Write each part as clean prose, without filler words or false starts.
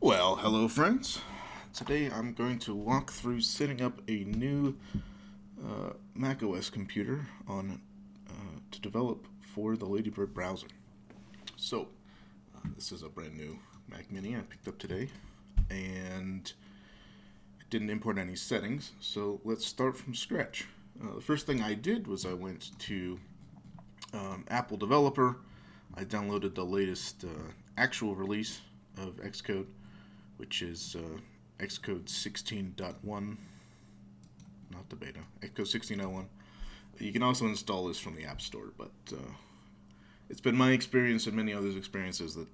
Well, hello friends. Today I'm going to walk through setting up a new macOS computer to develop for the Ladybird browser. So, this is a brand new Mac Mini I picked up today, and I didn't import any settings, so let's start from scratch. The first thing I did was I went to Apple Developer. I downloaded the latest actual release of Xcode, which is Xcode 16.1, not the beta, Xcode 16.1. You can also install this from the App Store, but it's been my experience and many others' experiences that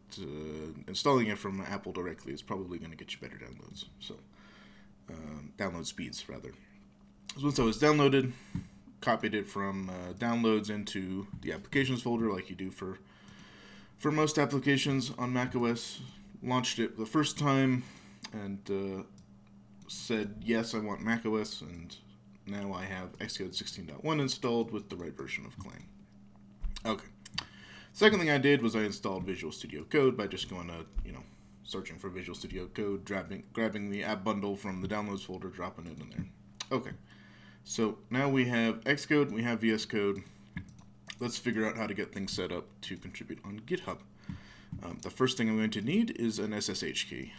installing it from Apple directly is probably going to get you better downloads. So, download speeds, rather. So once I was downloaded, copied it from downloads into the applications folder like you do for most applications on macOS. Launched it the first time and said, yes, I want macOS, and now I have Xcode 16.1 installed with the right version of Clang. Okay. Second thing I did was I installed Visual Studio Code by just going to, searching for Visual Studio Code, grabbing the app bundle from the downloads folder, dropping it in there. Okay. So now we have Xcode, we have VsCode. Let's figure out how to get things set up to contribute on GitHub. The first thing I'm going to need is an SSH key,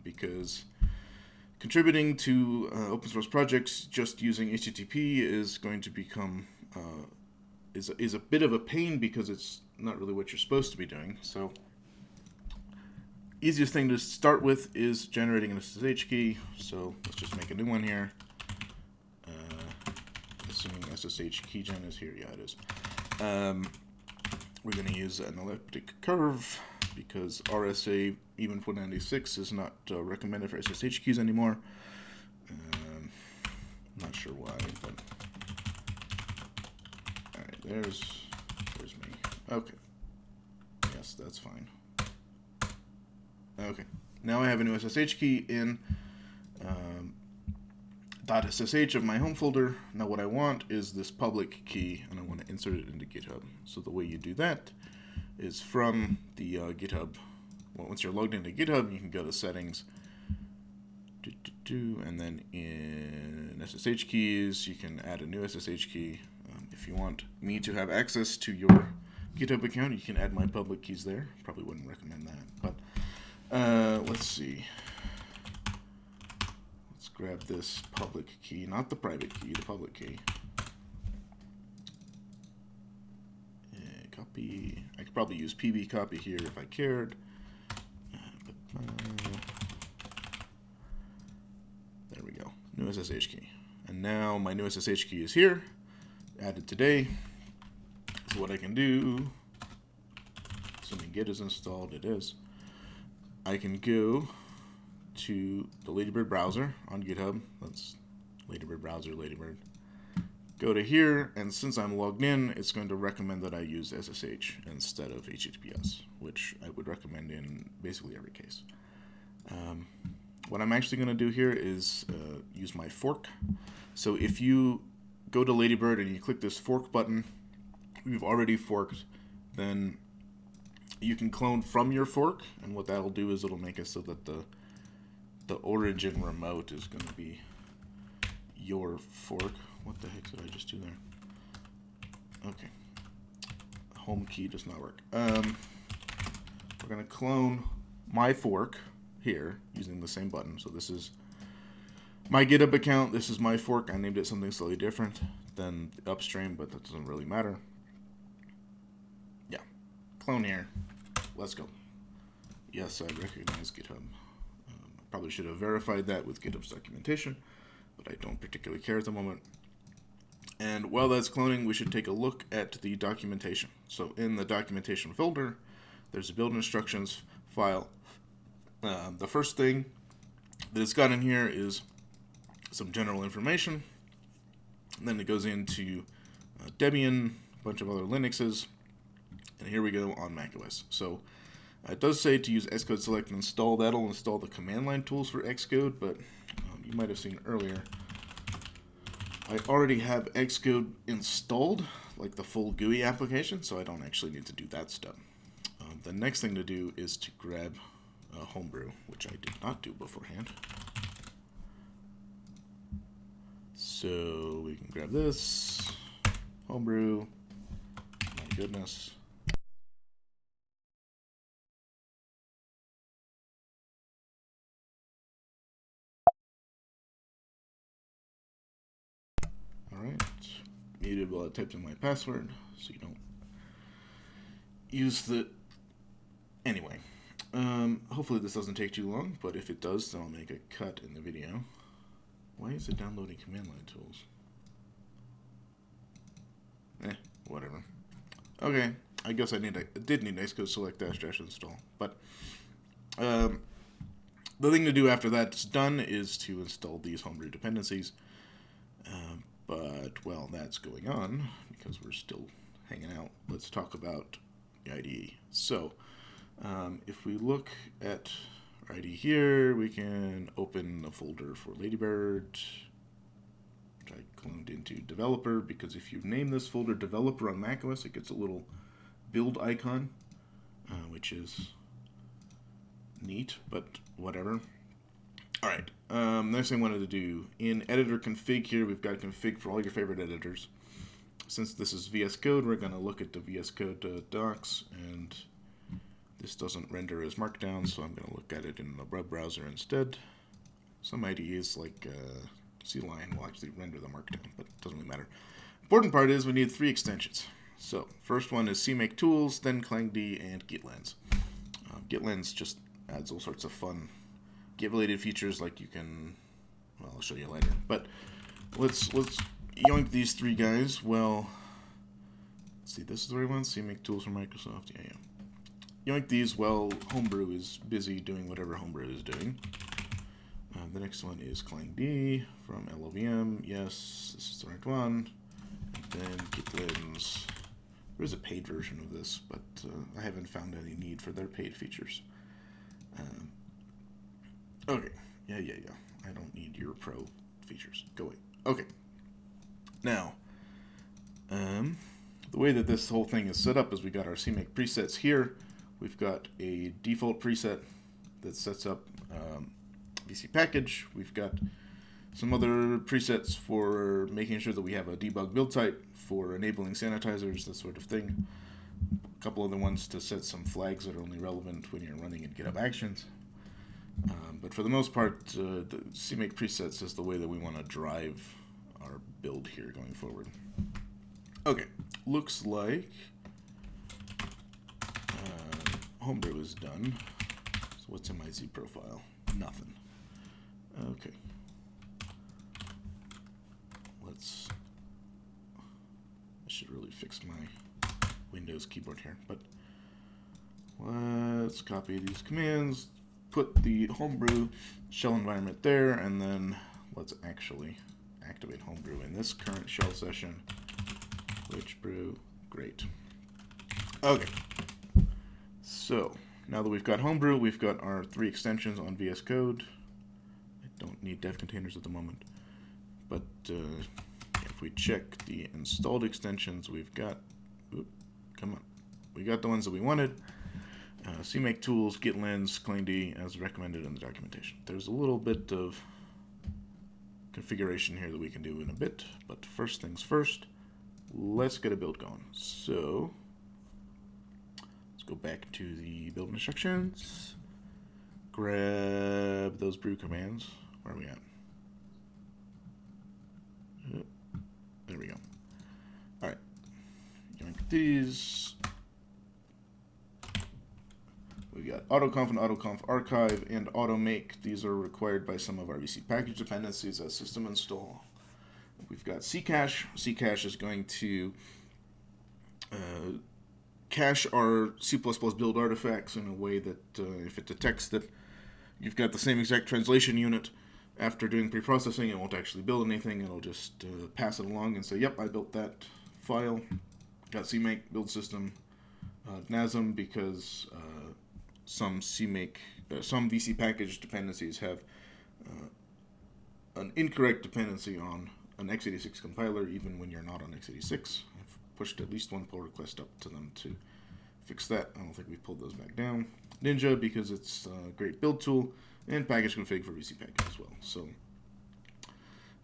because contributing to open source projects just using HTTP is going to become is a bit of a pain because it's not really what you're supposed to be doing. So, easiest thing to start with is generating an SSH key. So let's just make a new one here. Assuming SSH keygen is here, yeah, it is. We're going to use an elliptic curve because RSA, even 496, is not recommended for SSH keys anymore. Not sure why, but alright, there's me. Okay. Yes, that's fine. Okay. Now I have a new SSH key in .ssh of my home folder. Now what I want is this public key, and I want to insert it into GitHub. So the way you do that is from the GitHub. Well, once you're logged into GitHub, you can go to settings, and then in SSH keys, you can add a new SSH key. If you want me to have access to your GitHub account, you can add my public keys there. Probably wouldn't recommend that, but let's see. Grab this public key, not the private key, the public key. Copy. I could probably use pb copy here if I cared. There we go. New SSH key. And now my new SSH key is here. Added today. So what I can do, assuming Git is installed, it is. I can go to the Ladybird browser on GitHub. That's Ladybird browser, Ladybird. Go to here, and since I'm logged in, it's going to recommend that I use SSH instead of HTTPS, which I would recommend in basically every case. What I'm actually going to do here is use my fork. So if you go to Ladybird and you click this fork button, we've already forked, then you can clone from your fork, and what that'll do is it'll make it so that the origin remote is going to be your fork. What the heck did I just do there? Okay. Home key does not work. We're going to clone my fork here using the same button. So this is my GitHub account. This is my fork. I named it something slightly different than the upstream, but that doesn't really matter. Yeah. Clone here. Let's go. Yes, I recognize GitHub. Probably should have verified that with GitHub's documentation, but I don't particularly care at the moment. And while that's cloning, we should take a look at the documentation. So in the documentation folder, there's a build instructions file. The first thing that it's got in here is some general information. And then it goes into Debian, a bunch of other Linuxes, and here we go on macOS. So it does say to use Xcode select and install. That'll install the command line tools for Xcode, but you might have seen earlier, I already have Xcode installed, like the full GUI application, so I don't actually need to do that step. The next thing to do is to grab homebrew, which I did not do beforehand. So we can grab this, homebrew, my goodness. Alright, muted while I typed in my password, so you don't use the... Anyway, hopefully this doesn't take too long, but if it does, then I'll make a cut in the video. Why is it downloading command line tools? Whatever. Okay, I guess I did need Xcode select dash install, but the thing to do after that's done is to install these homebrew dependencies. But while that's going on, because we're still hanging out, let's talk about the IDE. So, if we look at our IDE here, we can open a folder for Ladybird, which I cloned into developer, because if you name this folder developer on macOS, it gets a little build icon, which is neat, but whatever. Alright, next thing I wanted to do, in editor config here, we've got config for all your favorite editors. Since this is VsCode, we're going to look at the VsCode docs, and this doesn't render as Markdown, so I'm going to look at it in the web browser instead. Some IDEs like CLine will actually render the Markdown, but it doesn't really matter. Important part is we need 3 extensions. So, first one is CMake Tools, then ClangD, and GitLens. GitLens just adds all sorts of fun Git-related features, like you can, well, I'll show you later. But let's yoink these 3 guys. Well, let's see, this is the right one. CMake Tools from Microsoft. Yeah. Yoink these while Homebrew is busy doing whatever Homebrew is doing. The next one is ClangD from LLVM. Yes, this is the right one. And then GitLens. There is a paid version of this, but I haven't found any need for their paid features. Okay, yeah. I don't need your pro features. Go away. Okay. Now, the way that this whole thing is set up is we got our CMake presets here. We've got a default preset that sets up VC package. We've got some other presets for making sure that we have a debug build type, for enabling sanitizers, that sort of thing. A couple other ones to set some flags that are only relevant when you're running in GitHub Actions. But for the most part, the CMake presets is the way that we want to drive our build here going forward. Okay, looks like Homebrew is done. So what's in my Z profile? Nothing. Okay. I should really fix my Windows keyboard here, but let's copy these commands, put the Homebrew shell environment there, and then let's actually activate Homebrew in this current shell session. Which brew? Great. Okay. So, now that we've got Homebrew, we've got our 3 extensions on VsCode. I don't need dev containers at the moment. But if we check the installed extensions, we've got... come on. We got the ones that we wanted. CMake Tools, GitLens, ClangD, as recommended in the documentation. There's a little bit of configuration here that we can do in a bit, but first things first, let's get a build going. So, let's go back to the build instructions, grab those brew commands. Where are we at? There we go. Alright, yoink these. We got autoconf and autoconf archive and automake. These are required by some of our VC package dependencies as system install. We've got Ccache. Ccache is going to cache our C++ build artifacts in a way that if it detects that you've got the same exact translation unit after doing pre-processing, it won't actually build anything. It'll just pass it along and say, yep, I built that file. Got CMake build system NASM because some VC package dependencies have an incorrect dependency on an x86 compiler, even when you're not on x86. I've pushed at least 1 pull request up to them to fix that. I don't think we pulled those back down. Ninja, because it's a great build tool, and package config for VsCode as well. So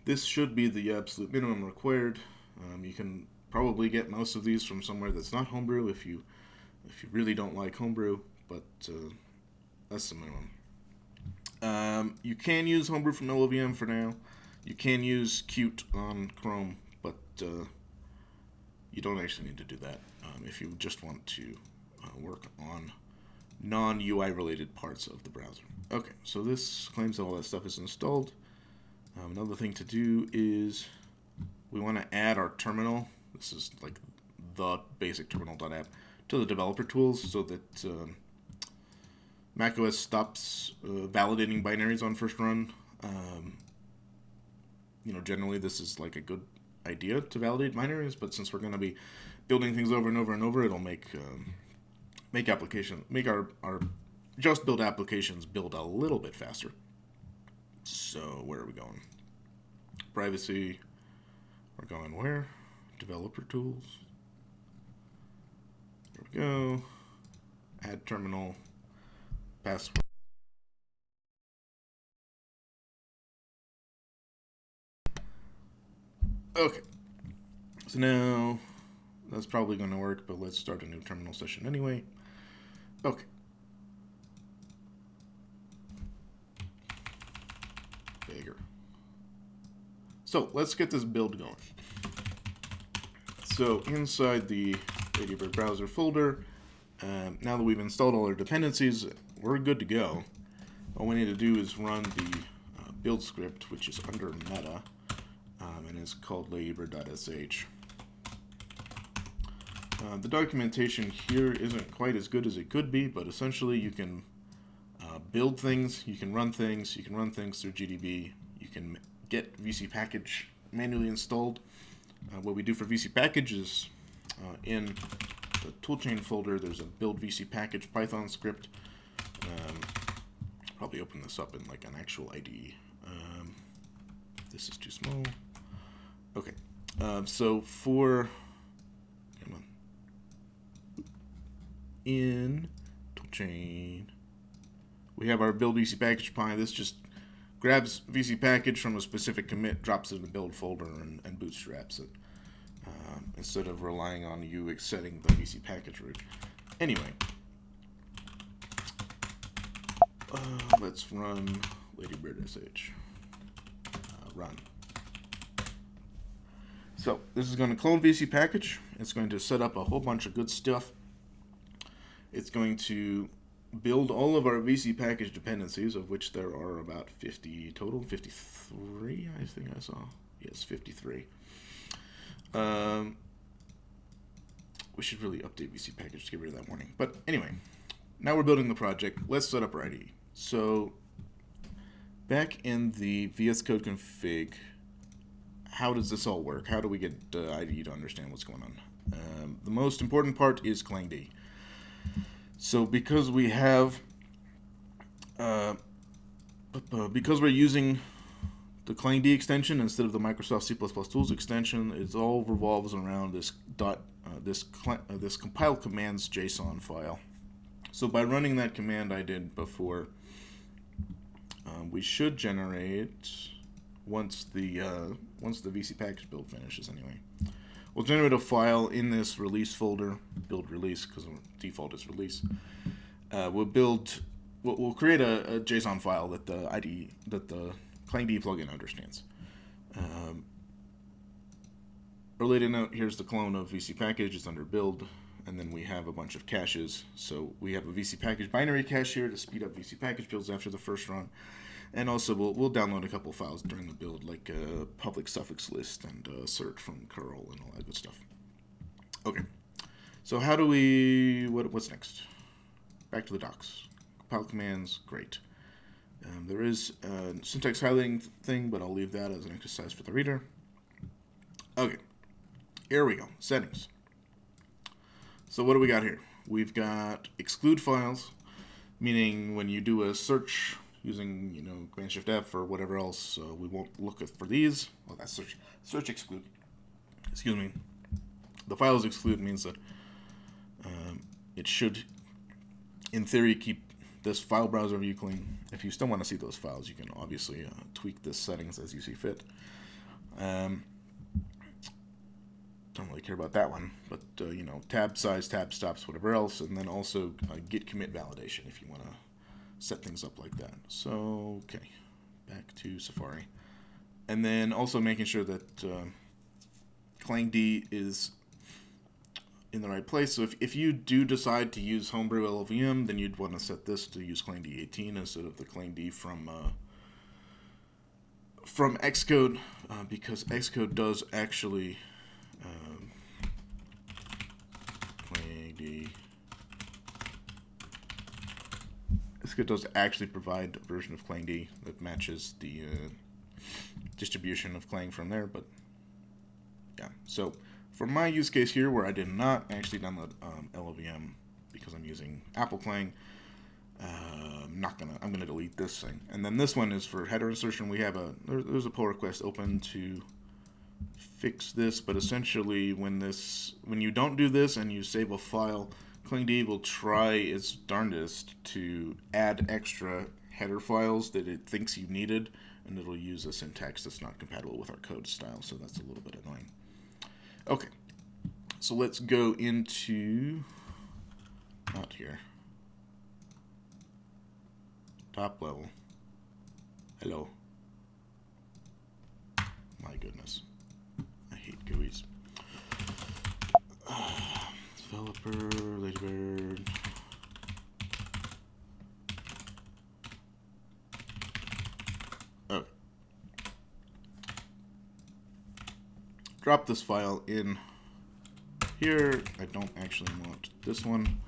this should be the absolute minimum required. You can probably get most of these from somewhere that's not homebrew if you really don't like homebrew, but that's the minimum. You can use homebrew from LLVM for now. You can use Qt on Chrome, but you don't actually need to do that if you just want to work on non-UI related parts of the browser. Okay, so this claims that all that stuff is installed. Another thing to do is we want to add our terminal. This is like the basic terminal.app to the developer tools so that macOS stops validating binaries on first run. Generally this is like a good idea to validate binaries, but since we're going to be building things over and over and over, it'll make our just build applications build a little bit faster. So where are we going? Privacy. We're going where? Developer tools. There we go. Add terminal. Password. Okay. So now that's probably going to work, but let's start a new terminal session anyway. Okay. Bigger. So let's get this build going. So inside the Ladybird browser folder, now that we've installed all our dependencies, we're good to go. All we need to do is run the build script, which is under meta, and is called ladybird.sh. The documentation here isn't quite as good as it could be, but essentially you can build things, you can run things through GDB, you can get VsCode manually installed. What we do for VsCode is in the toolchain folder, there's a build VsCode Python script. Probably open this up in like an actual IDE. This is too small. Okay, so for in toolchain, we have our build VsCode. This just grabs VsCode from a specific commit, drops it in the build folder, and bootstraps it instead of relying on you setting the VsCode root. Anyway, let's run ladybird.sh. Run. So this is going to clone VsCode. It's going to set up a whole bunch of good stuff. It's going to build all of our VsCode dependencies, of which there are about 50 total. 53, I think I saw. Yes, 53. We should really update VsCode to get rid of that warning. But anyway, now we're building the project. Let's set up our IDE. So back in the VsCode config, how does this all work? How do we get IDE to understand what's going on? The most important part is ClangD. So because we have, because we're using the ClangD extension instead of the Microsoft C++ Tools extension, it all revolves around this this compile commands JSON file. So by running that command I did before, we should generate once the VsCode build finishes anyway. We'll generate a file in this release folder, build release, because default is release. We'll create a JSON file that the ClangD plugin understands. Related note: here's the clone of VsCode. It's under build, and then we have a bunch of caches. So we have a VsCode binary cache here to speed up VsCode builds after the first run. And also, we'll download a couple files during the build, like a public suffix list and cert from curl and all that good stuff. Okay, so how do we, what's next? Back to the docs. Compile commands, great. There is a syntax highlighting thing, but I'll leave that as an exercise for the reader. Okay, here we go, settings. So what do we got here? We've got exclude files, meaning when you do a search using, Command Shift F or whatever else, we won't look for these. Well, that's search exclude. Excuse me. The files exclude means that it should, in theory, keep this file browser view clean. If you still want to see those files, you can obviously tweak the settings as you see fit. Don't really care about that one, but you know, tab size, tab stops, whatever else, and then also git commit validation if you want to set things up like that. So, okay, back to Safari. And then also making sure that ClangD is in the right place. So if you do decide to use homebrew LLVM, then you'd want to set this to use ClangD 18 instead of the ClangD from Xcode, because Xcode does actually Xcode does actually provide a version of ClangD that matches the distribution of Clang from there, but yeah. So for my use case here, where I did not actually download LLVM because I'm using Apple Clang, I'm gonna delete this thing. And then this one is for header insertion. We have there's a pull request open to fix this, but essentially when you don't do this and you save a file, ClangD will try its darndest to add extra header files that it thinks you needed, and it'll use a syntax that's not compatible with our code style, so that's a little bit annoying. Okay, so let's go into, not here, top level. Hello. My goodness. I hate GUIs. Developer, Ladybird. Okay. Drop this file in here. I don't actually want this one,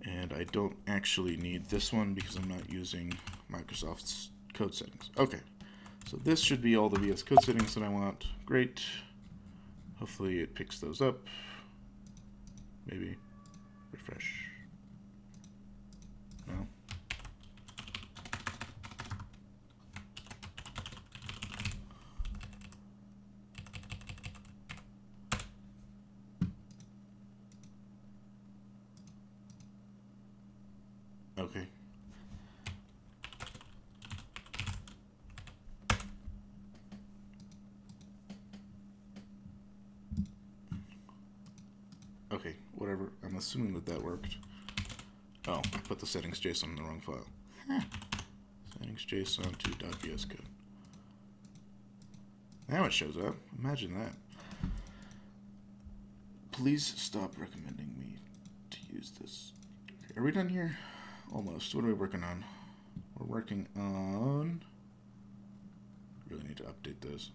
and I don't actually need this one because I'm not using Microsoft's code settings. Okay, so this should be all the VsCode settings that I want. Great. Hopefully it picks those up. Maybe. Refresh. No. Okay. Okay, whatever. I'm assuming that worked. Oh, I put the settings JSON in the wrong file. Settings JSON to .vscode. Now it shows up. Imagine that. Please stop recommending me to use this. Okay, are we done here? Almost. What are we working on? We're working on... Really need to update those.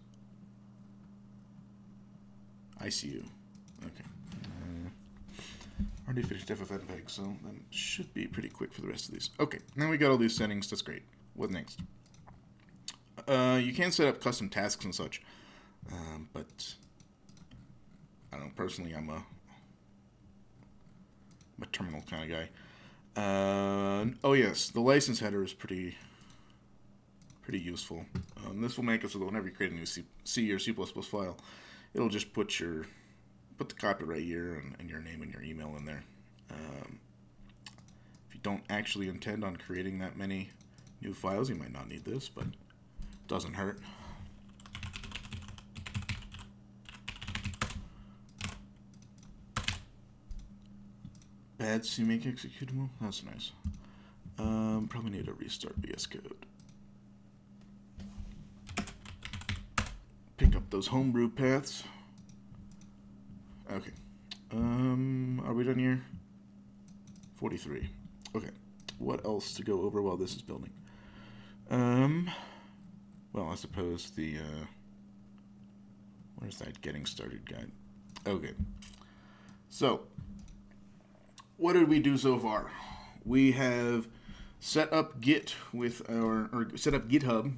ICU. Okay. Already finished FFmpeg, so that should be pretty quick for the rest of these. Okay, now we got all these settings. That's great. What next? You can set up custom tasks and such, but I don't know. Personally, I'm a terminal kind of guy. Oh yes, the license header is pretty useful. This will make it so that whenever you create a new C or C++ file, it'll just put the copyright year and your name and your email in there. If you don't actually intend on creating that many new files, you might not need this, but it doesn't hurt. Bad CMake executable? That's nice. Probably need to restart VsCode. Pick up those homebrew paths. Okay. Are we done here? 43. Okay. What else to go over while this is building? Well, I suppose the, where's that getting started guide? Okay. So, what did we do so far? We have set up set up GitHub,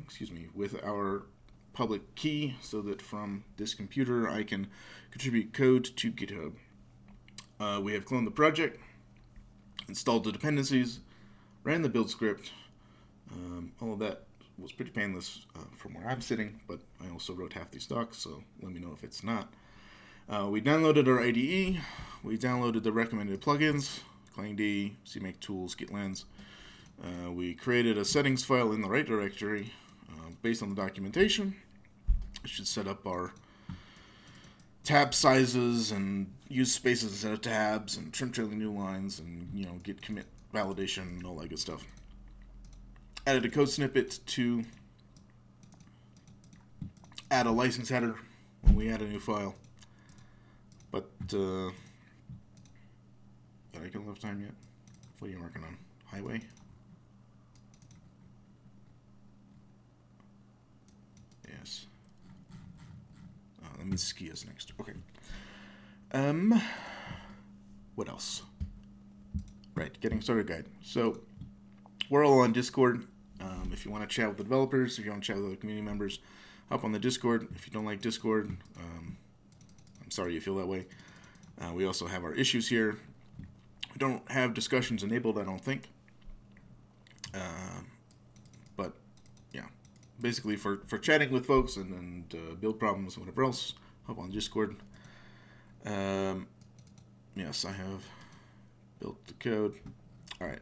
with our public key so that from this computer I can contribute code to GitHub. We have cloned the project, installed the dependencies, ran the build script. All of that was pretty painless from where I'm sitting, but I also wrote half these docs, so let me know if it's not. We downloaded our IDE, we downloaded the recommended plugins, clangd, cmake tools, git lens. We created a settings file in the right directory based on the documentation. It should set up our tab sizes and use spaces instead of tabs and trim trailing new lines and git commit validation and all that good stuff. Added a code snippet to add a license header when we add a new file. But did I kill enough time yet? What are you working on? Highway? Yes. Let me ski us next. Okay. What else? Right, getting started guide. So we're all on Discord. If you want to chat with the developers, if you want to chat with other community members, hop on the Discord. If you don't like Discord, I'm sorry you feel that way. We also have our issues here. We don't have discussions enabled, I don't think. But yeah, basically for chatting with folks and build problems and whatever else, hop on Discord. Yes, I have built the code. All right.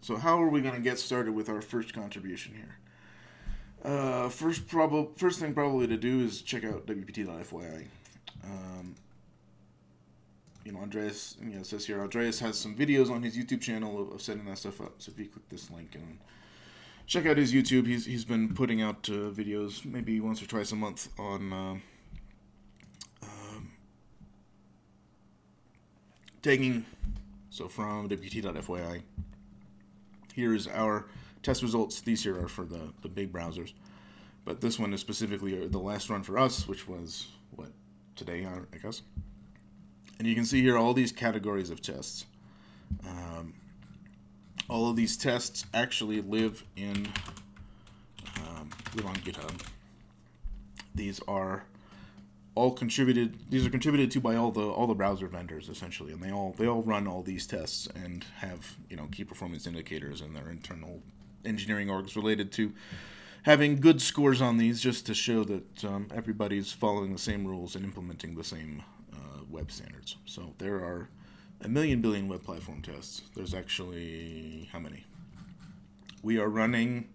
So how are we going to get started with our first contribution here? First thing probably to do is check out wpt.fyi. Andreas, it says here, Andreas has some videos on his YouTube channel of setting that stuff up. So if you click this link and check out his YouTube, he's been putting out videos maybe once or twice a month on tagging. So from wpt.fyi, here's our test results. These here are for the big browsers, but this one is specifically the last run for us, which was today, I guess. And you can see here all these categories of tests. All of these tests actually live on GitHub. These are all contributed. These are contributed to by all the browser vendors essentially, and they all run all these tests and have key performance indicators in their internal engineering orgs related to having good scores on these, just to show that everybody's following the same rules and implementing the same web standards. So there are a million billion web platform tests. There's actually how many? We are running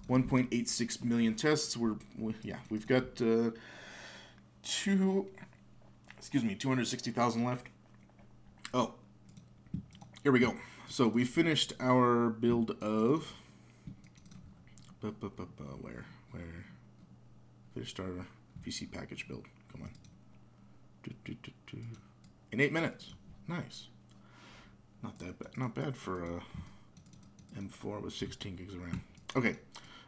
1.86 million tests. We've got 260,000 left. Oh, here we go. So we finished our build of where finished our VC package build. Come on. In 8 minutes. Nice. Not that bad. Not bad for a M4 with 16 gigs of RAM. Okay.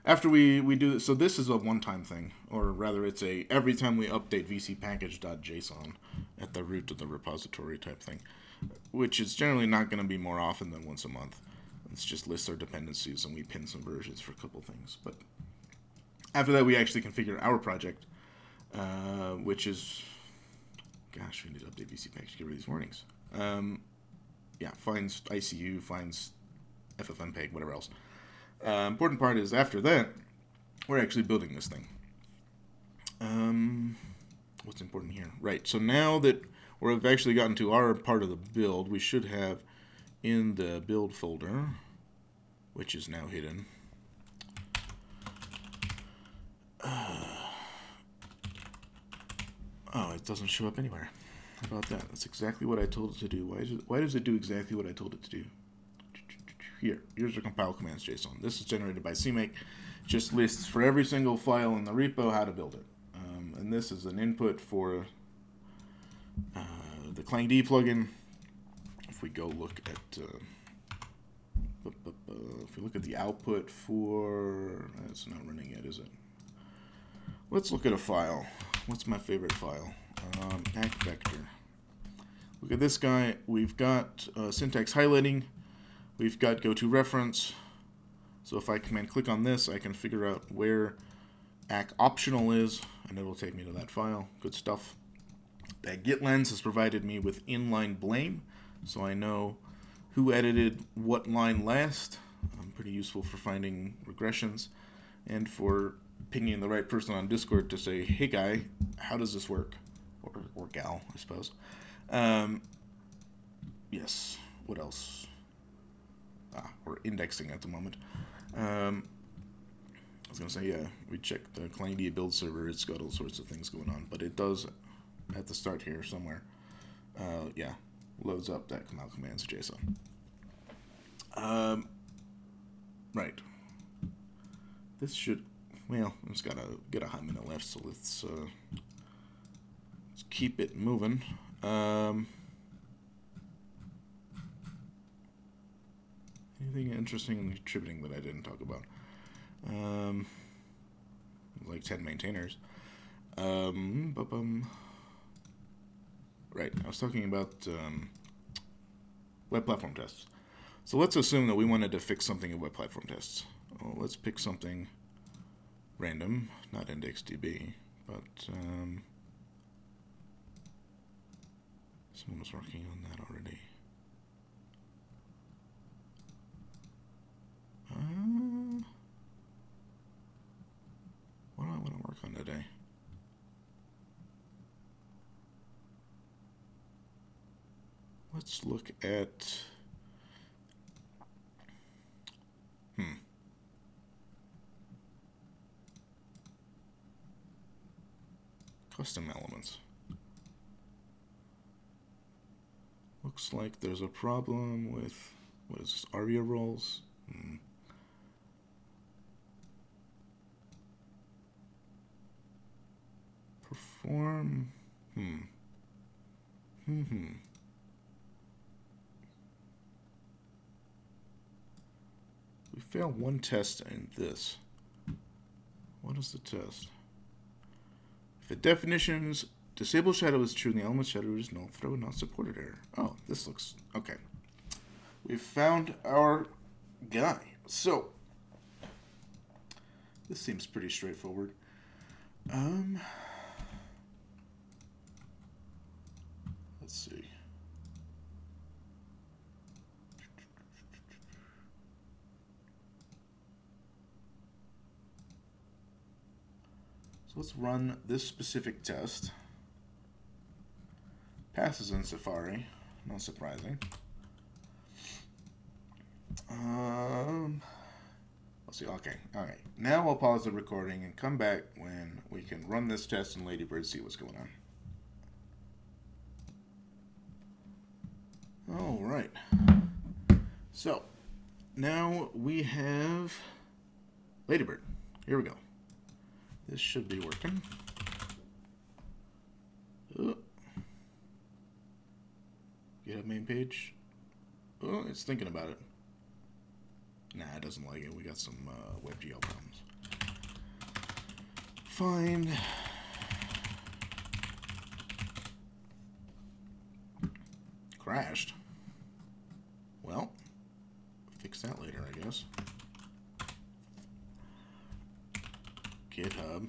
After we do this, so this is a one-time thing, or rather it's a every time we update vcpackage.json at the root of the repository type thing, which is generally not going to be more often than once a month. It's just lists our dependencies and we pin some versions for a couple things. But after that, we actually configure our project, which is, gosh, we need to update vcpackage, get rid of these warnings. Finds ICU, finds FFmpeg, whatever else. Important part is after that, we're actually building this thing. What's important here? Right, so now that we've actually gotten to our part of the build, we should have in the build folder, which is now hidden. Oh, it doesn't show up anywhere. How about that? That's exactly what I told it to do. Why does it do exactly what I told it to do? Here's the compile commands JSON. This is generated by CMake. Just lists for every single file in the repo how to build it. And this is an input for the clangd plugin. If we go look at, if we look at the output for, it's not running yet, is it? Let's look at a file. What's my favorite file? Act vector. Look at this guy. We've got syntax highlighting. We've got go to reference. So if I command click on this, I can figure out where act optional is, and it'll take me to that file. Good stuff. That git lens has provided me with inline blame, so I know who edited what line last. Pretty useful for finding regressions and for pinging the right person on Discord to say, hey guy, how does this work? Or gal, I suppose. Yes. what else? We're indexing at the moment. I was going to say, yeah, we checked the client build server. It's got all sorts of things going on, but it does, at the start here somewhere, yeah, loads up that compile commands JSON. Right. This should, well, it's got to get a hot minute left, so let's keep it moving. Anything interesting and contributing that I didn't talk about? Like 10 maintainers. Right, I was talking about web platform tests. So let's assume that we wanted to fix something in web platform tests. Well, let's pick something random, not IndexedDB, but someone was working on that already. What do I want to work on today? Let's look at custom elements. Looks like there's a problem with, what is this, ARIA roles? Perform, We failed one test in this. What is the test? If the definitions disable shadow is true and the element shadow is null, throw a not supported error. Oh, this looks okay. We've found our guy. So this seems pretty straightforward. Let's see. So let's run this specific test. Passes in Safari, not surprising. Let's see, okay, alright. Now I'll pause the recording and come back when we can run this test in Ladybird, see what's going on. Alright. So, now we have Ladybird. Here we go. This should be working. GitHub main page. Oh, it's thinking about it. Nah, it doesn't like it. We got some WebGL problems. Find. Crashed. Well, fix that later, I guess. GitHub.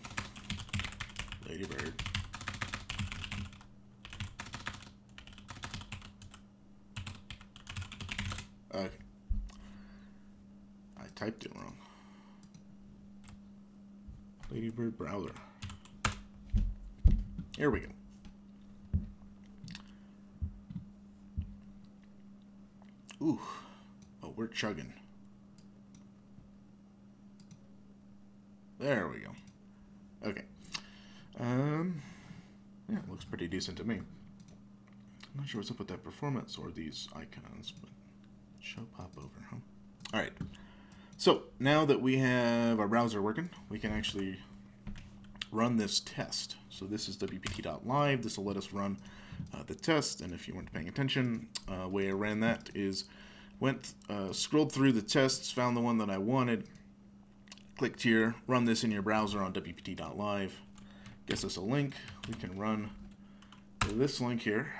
Ladybird. Okay. I typed it wrong. Ladybird browser. Here we go. Ooh. Oh, we're chugging. There we go. Okay. Yeah, it looks pretty decent to me. I'm not sure what's up with that performance or these icons, but show pop over, huh? All right. So now that we have our browser working, we can actually run this test. So this is wpt.live. This will let us run the test. And if you weren't paying attention, way I ran that is scrolled through the tests, found the one that I wanted, clicked here, run this in your browser on wpt.live. Gets us a link. We can run this link here.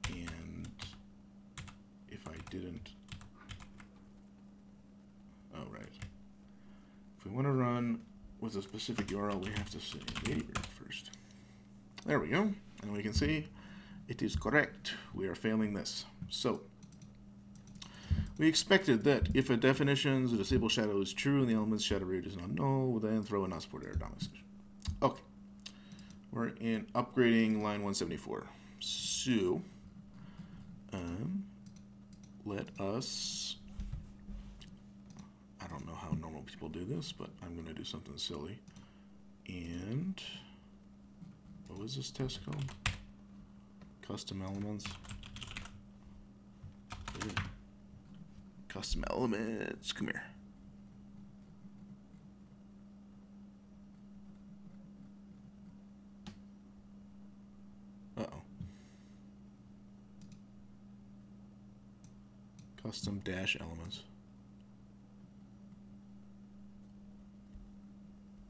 And if I didn't, oh right. If we want to run with a specific URL, we have to say Ladybird first. There we go. And we can see it is correct. We are failing this. So we expected that if a definitions, the disable shadow is true and the element's shadow rate is not null, we'll then throw a not support error down the station. Okay. We're in upgrading line 174. So Let us, I don't know how normal people do this, but I'm going to do something silly. And what was this test called? Custom elements. Yeah. Custom elements, come here. Uh-oh. Custom dash elements.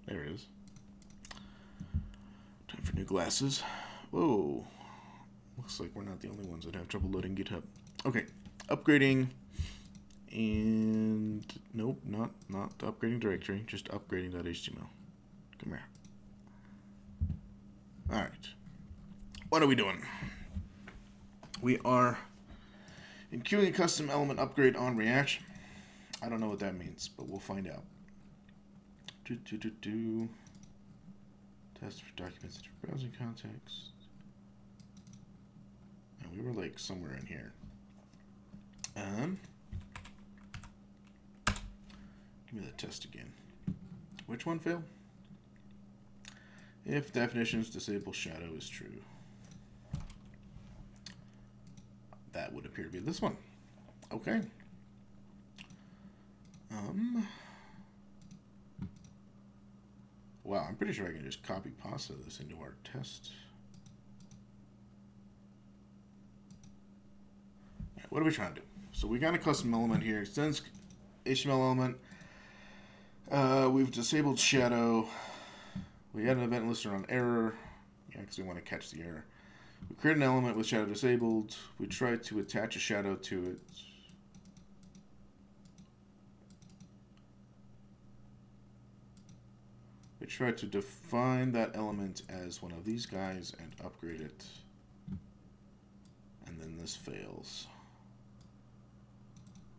There it is. Time for new glasses. Whoa. Looks like we're not the only ones that have trouble loading GitHub. Okay. Upgrading. And nope, not the upgrading directory, just upgrading.html. Come here. Alright. What are we doing? We are enqueuing a custom element upgrade on React. I don't know what that means, but we'll find out. Test for documents into browsing context. And we were like somewhere in here. Give me the test again. Which one failed? If definitions disable shadow is true. That would appear to be this one. Okay. Wow, I'm pretty sure I can just copy pasta this into our test. All right, what are we trying to do? So we got a custom element here. Extends HTML element. We've disabled shadow. We had an event listener on error. Yeah, because we want to catch the error. We create an element with shadow disabled. We try to attach a shadow to it. We try to define that element as one of these guys and upgrade it. And then this fails.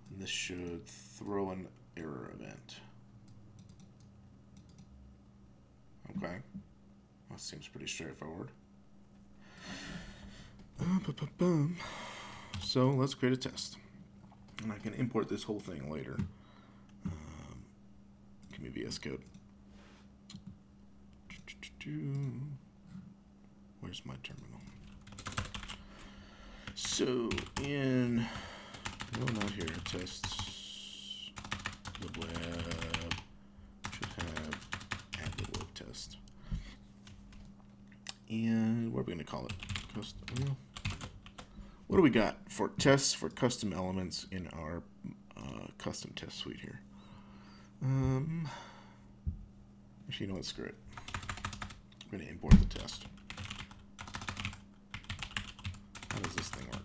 And this should throw an error event. Okay. That seems pretty straightforward. So let's create a test. And I can import this whole thing later. Give me VsCode. Where's my terminal? So in, no, not here, tests, the web should have add the web test. And what are we going to call it? Custom, what do we got for tests for custom elements in our custom test suite here? Actually, you know what? Screw it. We're going to import the test. How does this thing work?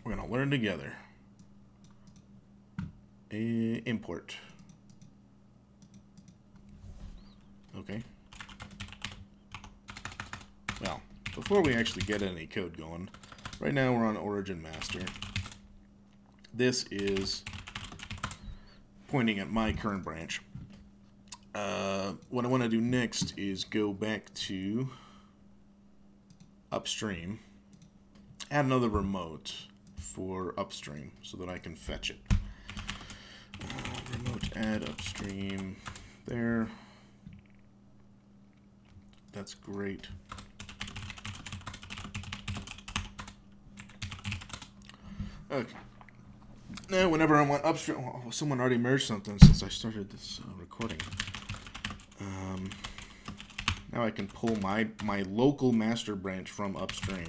We're going to learn together. Import. Okay. Well, before we actually get any code going, right now we're on origin master. This is pointing at my current branch. What I want to do next is go back to upstream, add another remote for upstream so that I can fetch it. Remote add upstream there. That's great. Okay. Now, whenever I want upstream, oh, someone already merged something since I started this recording. Now I can pull my local master branch from upstream.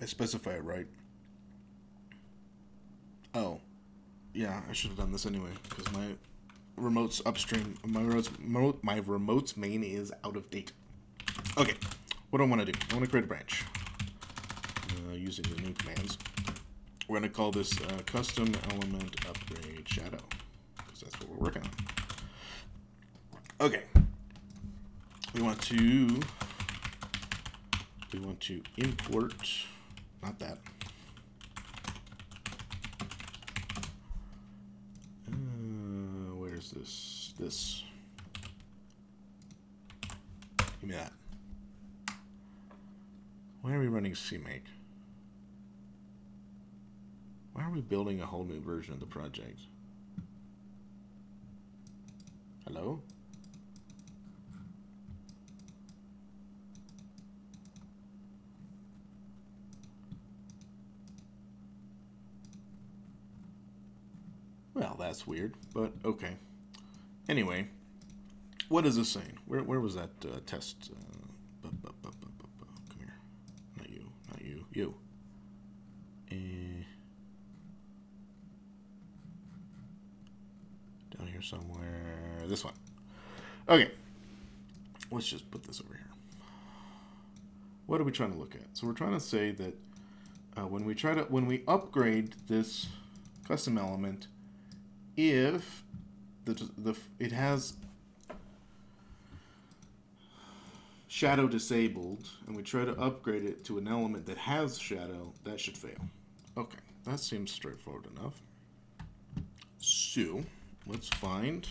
I specify it right. Oh, yeah, I should have done this anyway because my remote's upstream. My remote's main is out of date. Okay, what do I want to do? I want to create a branch using the new commands. We're going to call this custom element upgrade shadow because that's what we're working on. Okay, we want to import, not that. Where's this? This. Give me that. Why are we running CMake? Why are we building a whole new version of the project? Hello? Well, that's weird, but okay. Anyway, what is this saying? Where was that test? Come here. Not you. Not you. You. Down here somewhere. This one. Okay. Let's just put this over here. What are we trying to look at? So we're trying to say that when we upgrade this custom element, if it has shadow disabled and we try to upgrade it to an element that has shadow, that should fail. Okay, that seems straightforward enough. So let's find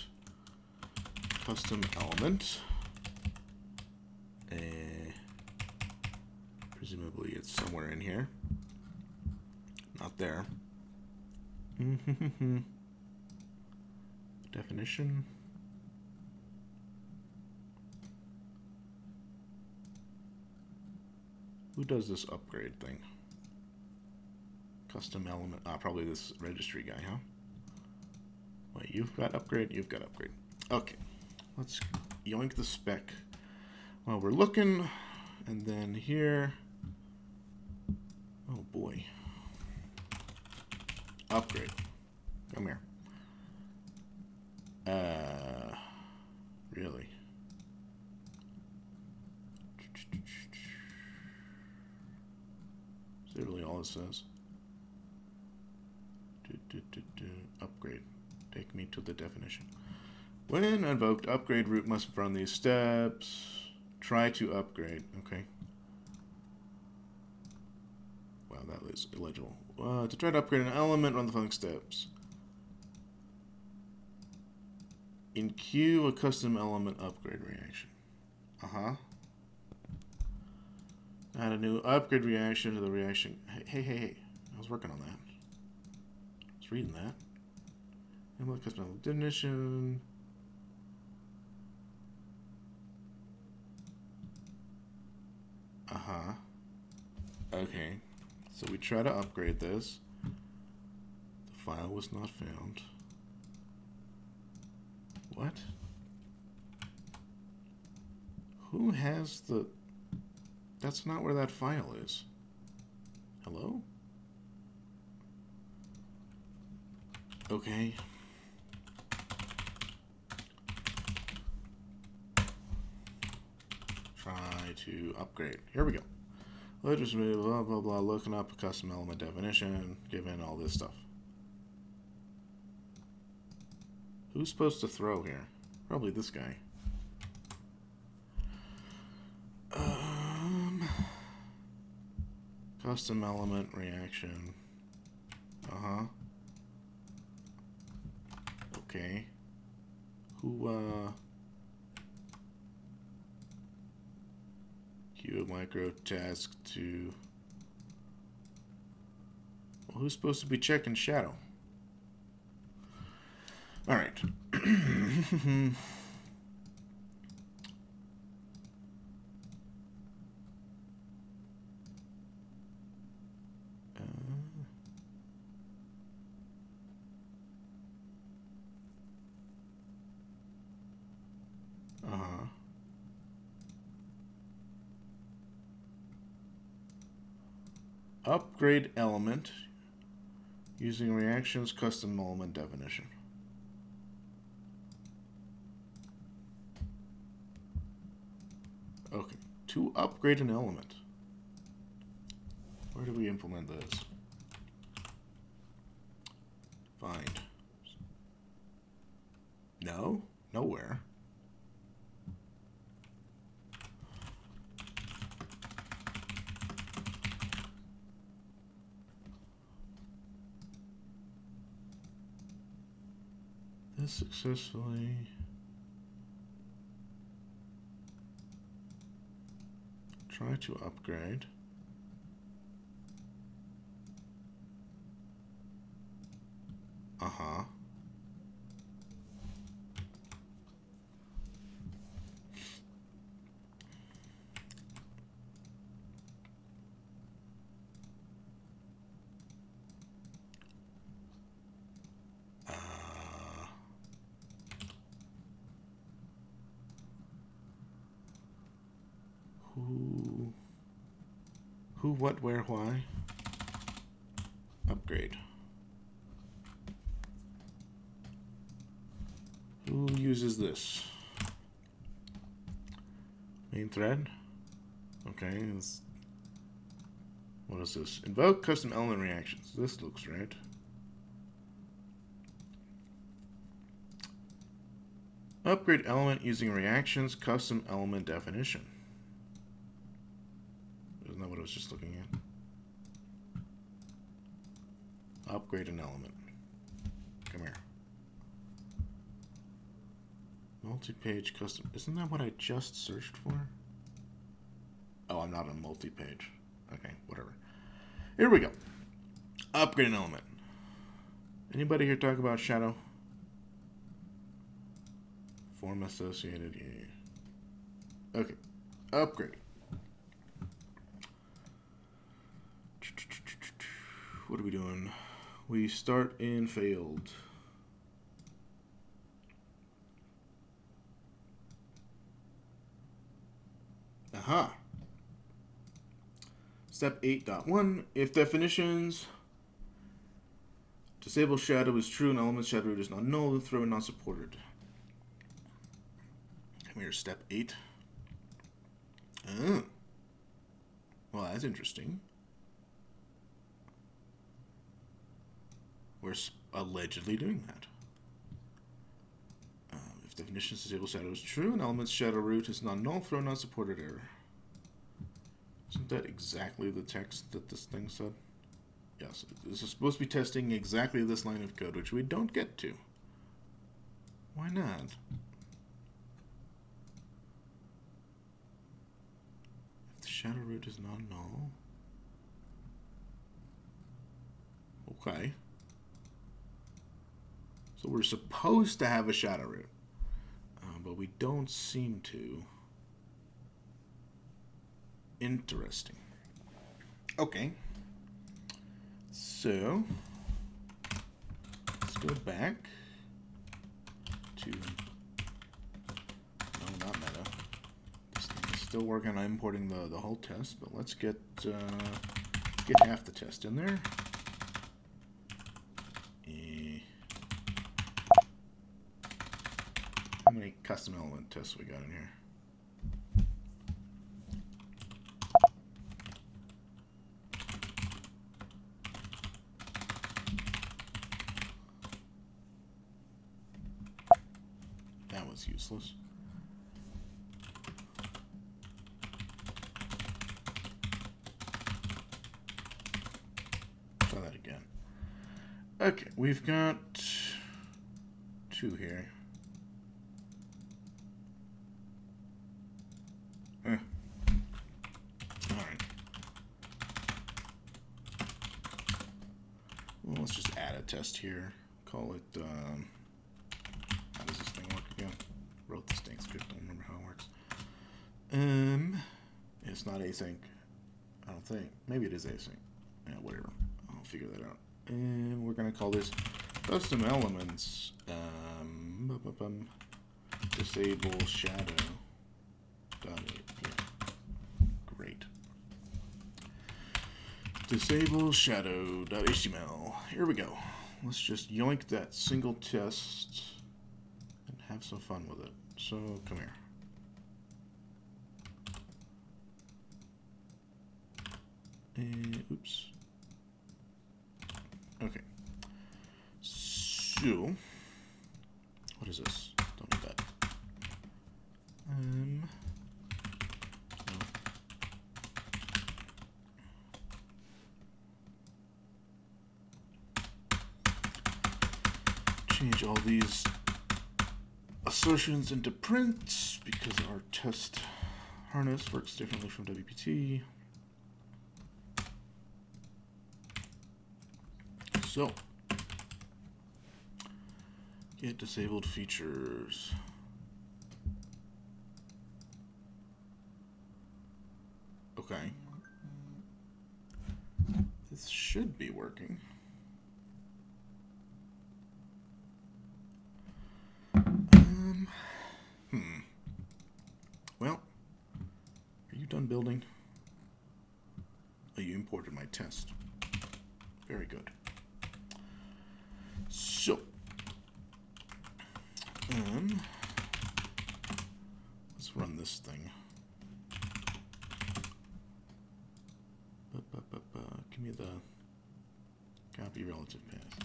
custom element. Presumably it's somewhere in here. Not there. Definition. Who does this upgrade thing? Custom element. Probably this registry guy, huh? Wait, you've got upgrade, you've got upgrade. Okay, let's yoink the spec while we're looking, and then here. Oh boy. Upgrade. Come here. Really? Is that really all it says? Upgrade. Take me to the definition. When invoked, upgrade root must run these steps. Try to upgrade. Okay. Wow, that is illegible. To try to upgrade an element, run the following steps. Enqueue a custom element upgrade reaction. Add a new upgrade reaction to the reaction. Hey. I was working on that. I was reading that. Implement custom element definition. Okay. So we try to upgrade this. The file was not found. What? Who has the... That's not where that file is. Hello? Okay. Try to upgrade. Here we go. Let's just blah, blah, blah, looking up a custom element definition, given all this stuff. Who's supposed to throw here? Probably this guy. Custom element reaction. Okay. Who, queue a micro task to... Well, who's supposed to be checking shadow? All right. Upgrade element using reactions custom element definition. Okay, to upgrade an element. Where do we implement this? Find. No, nowhere. This successfully. Try to upgrade. Uh-huh. Who, what, where, why? Upgrade. Who uses this? Main thread? Okay. What is this? Invoke custom element reactions. This looks right. Upgrade element using reactions custom element definition. Isn't that what I was just looking at? Upgrade an element. Come here. Multi-page custom. Isn't that what I just searched for? Oh, I'm not on multi-page. Okay, whatever. Here we go. Upgrade an element. Anybody here talk about shadow? Form associated. Yeah. Okay. Upgrade. What are we doing? We start in failed. Aha. Step 8.1. If definitions disable shadow is true and element shadow root is not null, then throw in not supported. Come here, step 8. Oh. Well, that's interesting. We're allegedly doing that. If definitions disable shadow is true and elements shadow root is not null, throw not supported error. Isn't that exactly the text that this thing said? Yes, this is supposed to be testing exactly this line of code, which we don't get to. Why not? If the shadow root is not null. Okay. So we're supposed to have a shadow root, but we don't seem to. Interesting. Okay. So let's go back to, no, not meta. This thing is still working on importing the whole test, but let's get half the test in there. How many custom element tests we got in here? That was useless. Try that again. Okay, we've got 2 here. Alright. Well, let's just add a test here. Call it, how does this thing work again? Wrote this thing script, don't remember how it works. It's not async. I don't think. Maybe it is async. Yeah, whatever. I'll figure that out. And we're gonna call this custom elements disable shadow. Great. Disable shadow.html. Here we go. Let's just yoink that single test and have some fun with it. So come here. And, oops. Okay. So what is this? Don't need that. No. Change all these assertions into prints because our test harness works differently from WPT. So Get disabled features. Okay. This should be working. Well, are you done building? Oh, you imported my test. Very good. So, let's run this thing. Give me the copy relative path.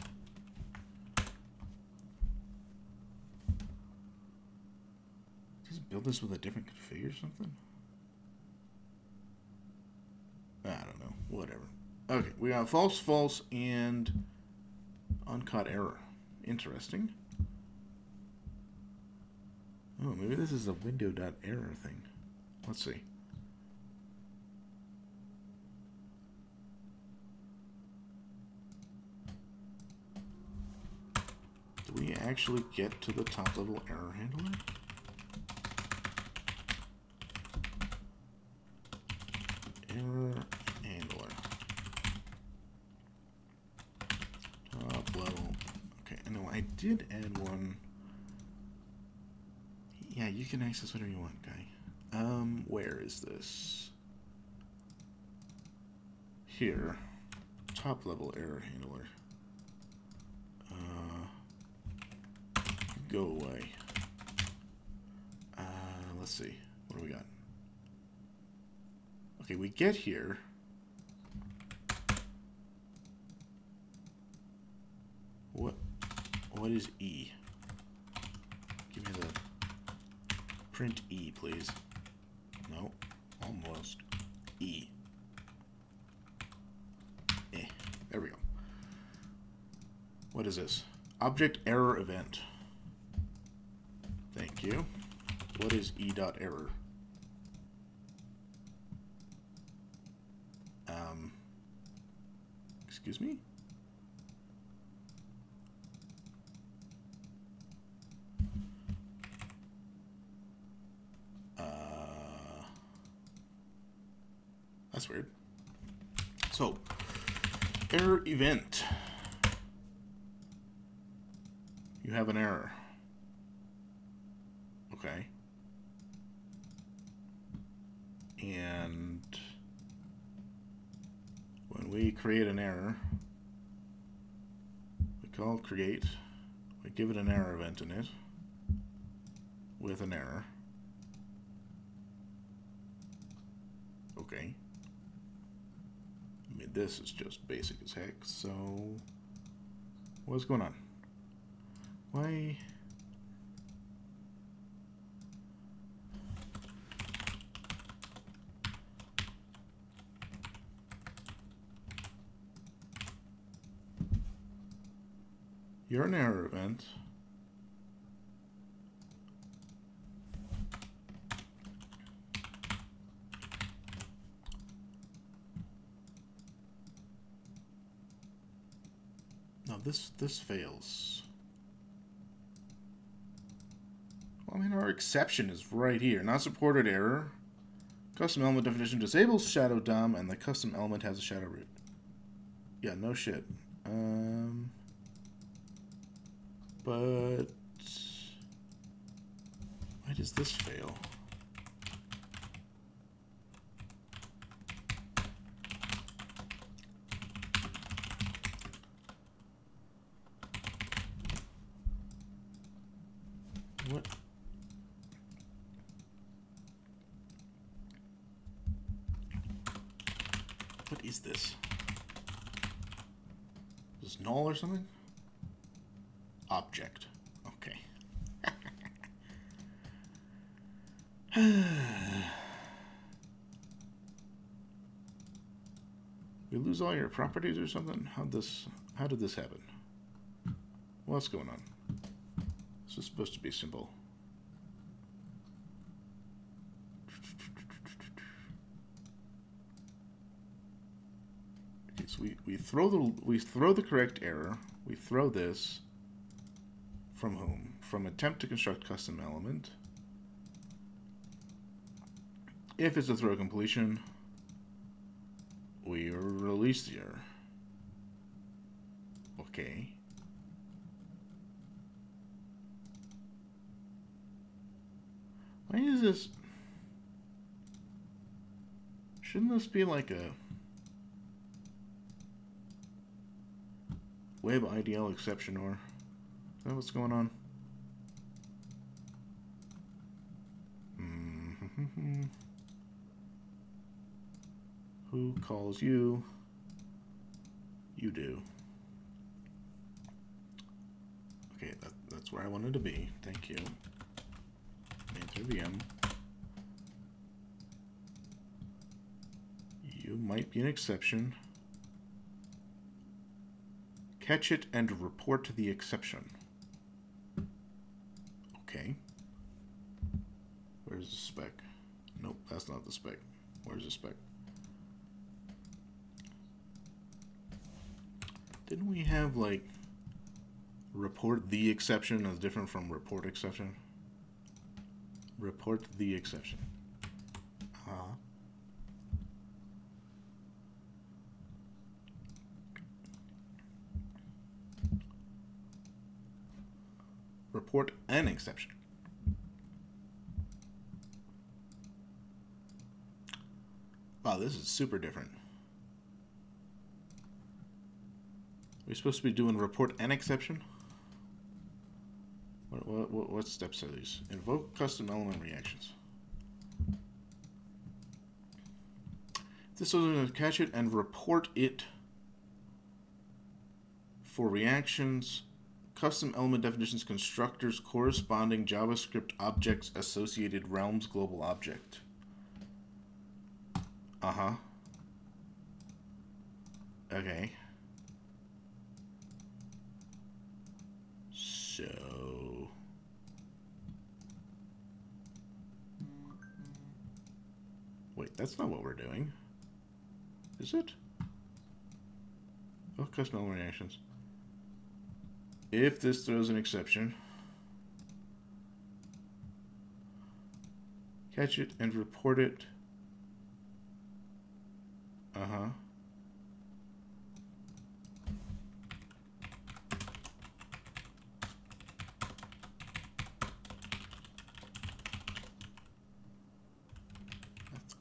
Just build this with a different config or something? I don't know. Whatever. Okay, we got false, false, and uncaught error. Interesting. Oh, maybe this is a window.error thing. Let's see. Do we actually get to the top level error handler? Error handler. Top level. Okay, I know I did add one. Yeah, you can access whatever you want, guy. Where is this? Here. Top level error handler. Go away. Let's see. What do we got? Okay, we get here. What is E? Give me the print E, please. No, almost. E. There we go. What is this? Object error event. Thank you. What is E.error? Excuse me? That's weird. So, error event. You have an error. Okay. And when we create an error, we call create, we give it an error event in it with an error. Okay. I mean, this is just basic as heck, so what's going on? Why? You're an error event. No, this fails. Well, I mean, our exception is right here. Not supported error. Custom element definition disables shadow DOM, and the custom element has a shadow root. Yeah, no shit. But why does this fail? What? What is this? Is this null or something? Object. Okay. You lose all your properties or something? How did this happen? What's going on? This is supposed to be simple. Okay, so we throw the correct error. We throw this. From whom? From attempt to construct custom element. If it's a throw completion, we release the error. Okay. Why is this? Shouldn't this be like a web IDL exception, or is that what's going on? Who calls you? You do. Okay, that's where I wanted to be. Thank you. Main through VM. You might be an exception. Catch it and report the exception. Okay. Where's the spec? Nope, that's not the spec. Where's the spec? Didn't we have, like, report the exception as different from report exception? Report the exception. Report an exception. Wow, this is super different. We're supposed to be doing report an exception? What steps are these? Invoke custom element reactions. This was going to catch it and report it for reactions, custom element definitions, constructors, corresponding JavaScript objects, associated realms, global object. Okay. So wait, that's not what we're doing. Is it? Oh, custom element reactions. If this throws an exception, catch it and report it.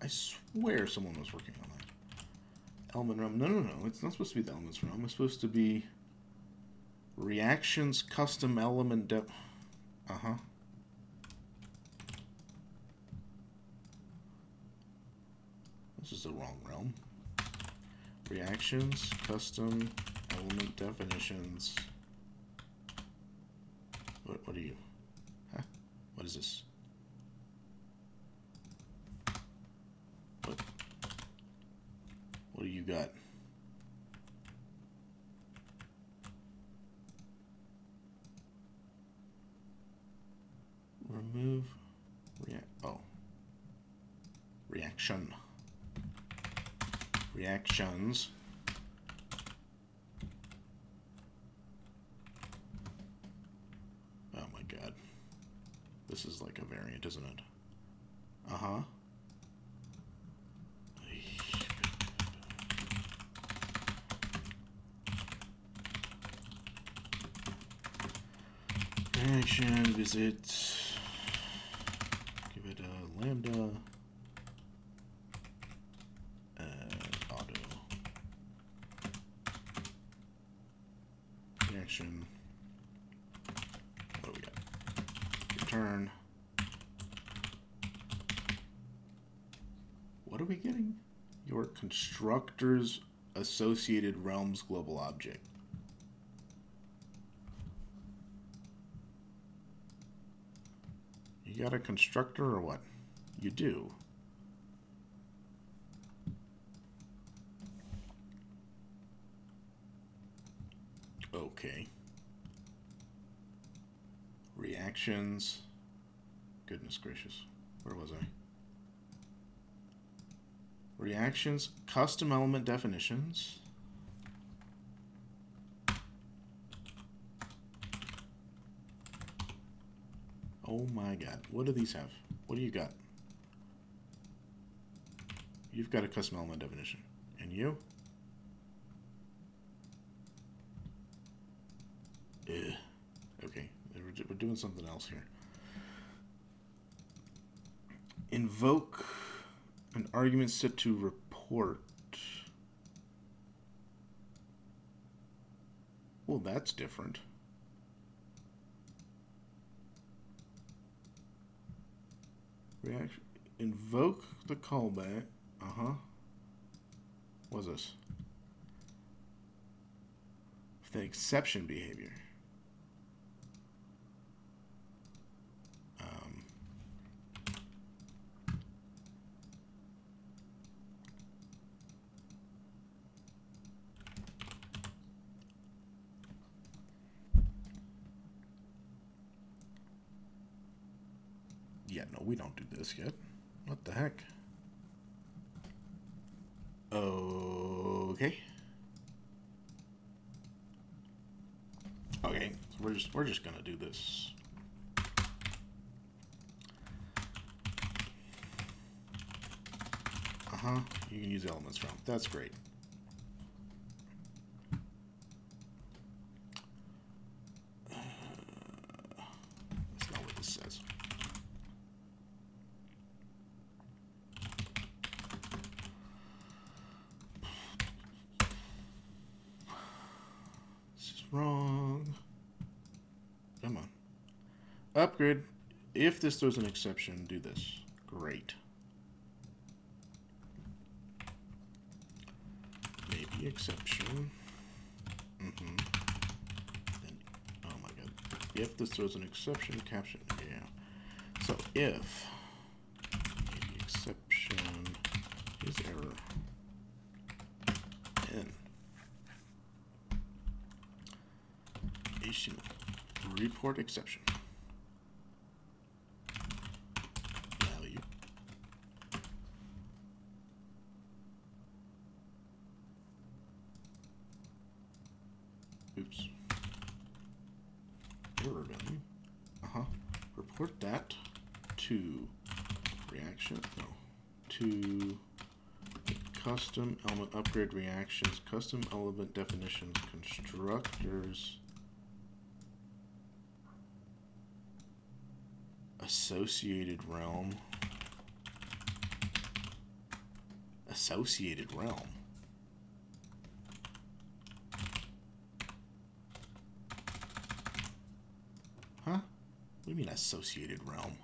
I swear someone was working on that. Element realm. No. It's not supposed to be the elements realm. It's supposed to be reactions, custom element dep. This is the wrong realm. Reactions, custom element definitions. What are you? Huh? What is this? What do you got? Remove reaction. Reactions. Oh my god. This is like a variant, isn't it? Reaction, visit, give it a lambda, auto, reaction, what do we got? Return. What are we getting? Your constructor's associated realms global object. You got a constructor or what? You do. Okay. Reactions. Goodness gracious. Where was I? Reactions, custom element definitions. Oh my god. What do these have? What do you got? You've got a custom element definition. And you? Ugh. Okay. We're doing something else here. Invoke an argument set to report. Well, that's different. Reaction. Invoke the callback. What's this? The exception behavior. Yeah, no, we don't do this yet. What the heck? Okay. Okay, so we're just gonna do this. You can use elements from. That's great. That's not what this says. This is wrong. Come on. Upgrade. If this throws an exception, do this. Great. Maybe exception. Then, oh my god. If this throws an exception, caption. Yeah. So if maybe exception is error, then HTML report exception. Value. Oops. Error value. Report that to reaction. No. To custom element upgrade reactions, custom element definitions, constructors, associated realm. Associated realm. Huh? What do you mean associated realm?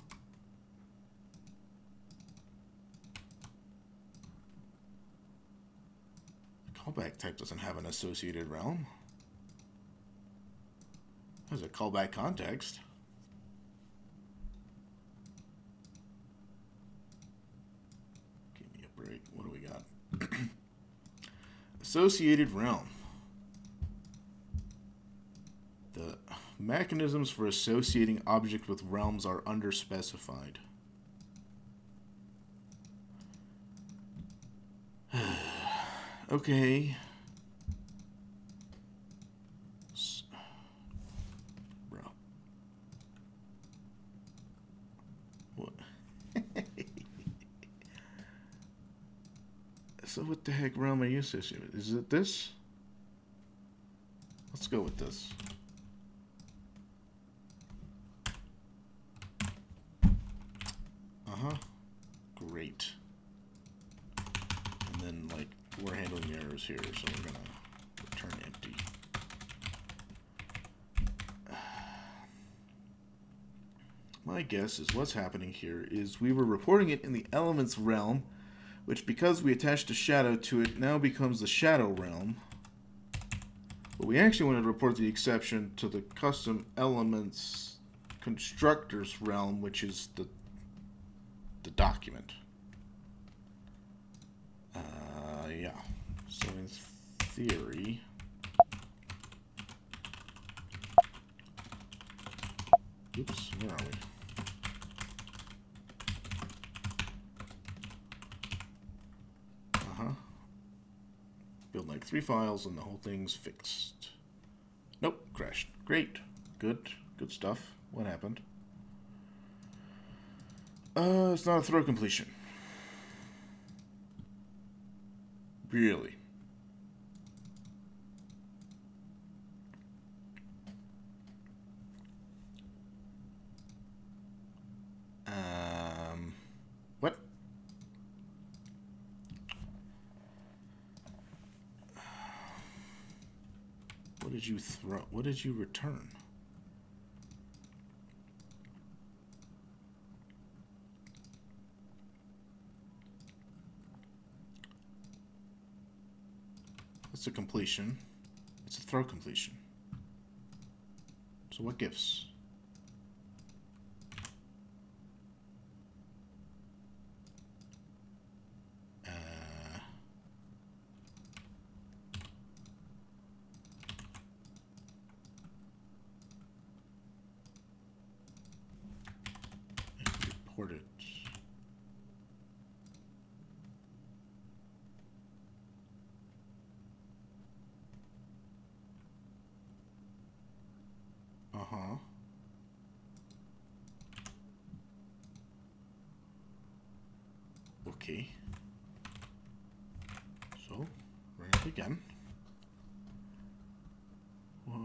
The callback type doesn't have an associated realm. There's a callback context. Give me a break. What do we got? Associated realm. The mechanisms for associating objects with realms are underspecified. Okay. Bro. What? So what the heck realm are you associated with? Is it this? Let's go with this. Great. And then, like, we're handling errors here, so we're gonna return empty. My guess is what's happening here is we were reporting it in the elements realm, which because we attached a shadow to it now becomes the shadow realm. But we actually wanted to report the exception to the custom elements constructors realm, which is the document. Yeah. So in theory, oops, where are we? Build like 3 files and the whole thing's fixed. Nope, crashed. Great. Good stuff. What happened? It's not a throw completion. Really. What? What did you throw? What did you return? It's a completion. It's a throw completion. So what gives? Report it. Uh-huh. Okay. So, run it again. Why?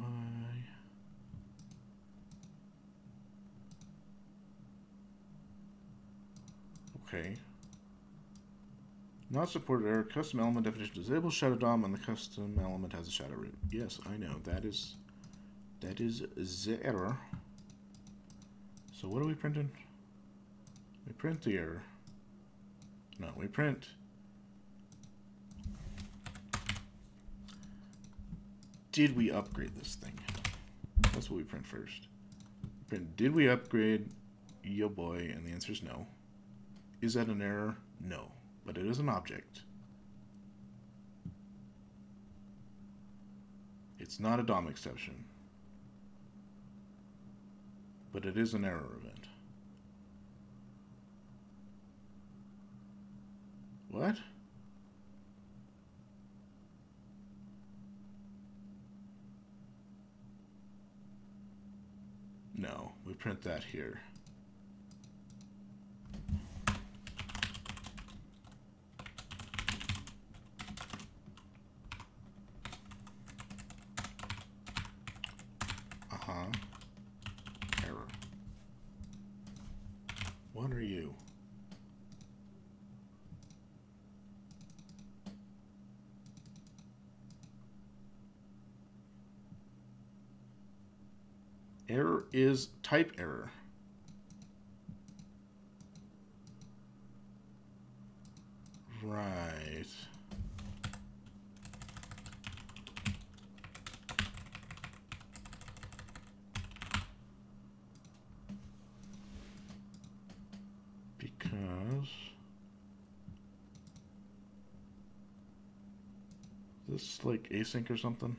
Okay. Not supported error. Custom element definition disables shadow DOM and the custom element has a shadow root. Yes, I know. That is the error. So what are we printing? We print the error. No, we print. Did we upgrade this thing? That's what we print first. Print, did we upgrade yo boy? And the answer is no. Is that an error? No. But it is an object. It's not a DOM exception. But it is an error event. What? No, we print that here. Error. What are you? Error is type error. Right. Because this like async or something?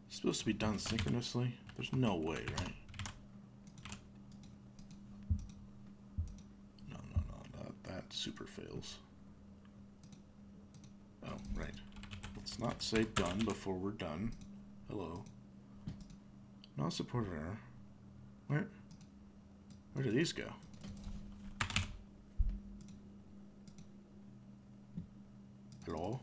It's supposed to be done synchronously? There's no way, right? No, that super fails. Oh, right. Let's not say done before we're done. Hello. Not supported error. Where do these go? Hello?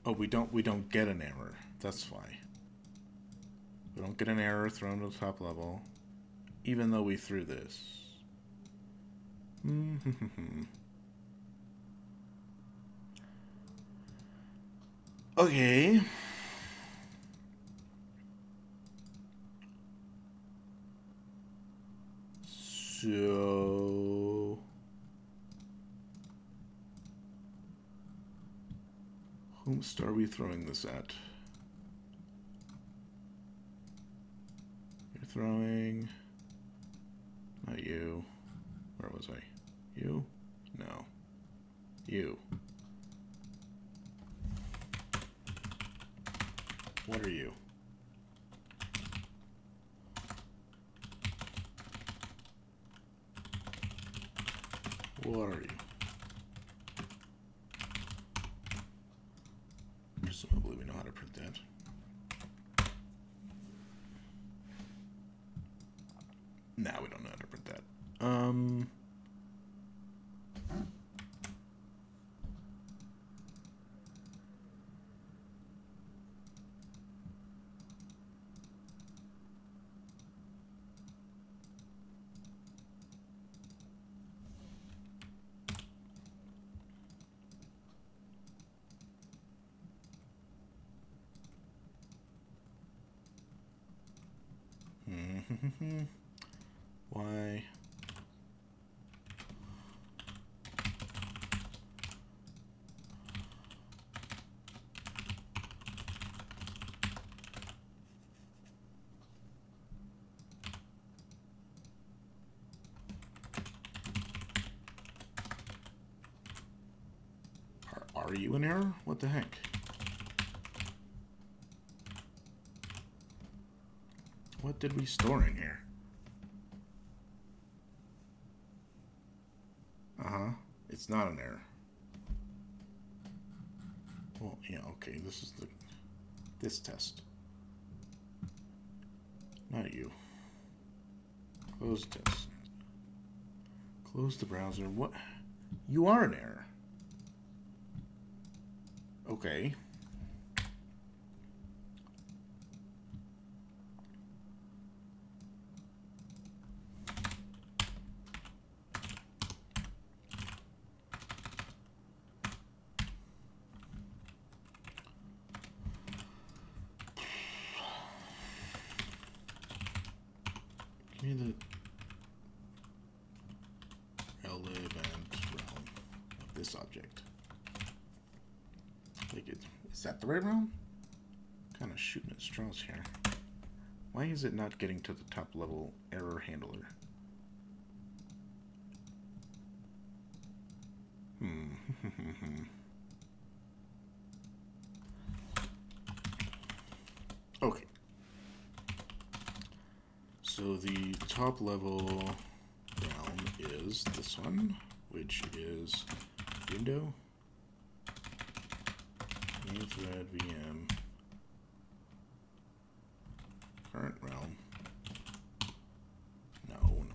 Oh, we don't get an error. That's why. We don't get an error thrown to the top level, even though we threw this. Okay. So whom are we throwing this at? You're throwing... Not you. Where was I? You? No. You. What are you? What are you? Presumably we know how to print that. Now we don't know how to print that. Why? Are you in error? What the heck? What did we store in here? It's not an error. Well, yeah, okay, this is this test. Not you. Close test. Close the browser. What? You are an error. Okay. Give me the relevant realm of this object. Like is that the right realm? Kind of shooting at straws here. Why is it not getting to the top level error handler? Okay. So the top level realm is this one, which is window, main thread VM, current realm. No.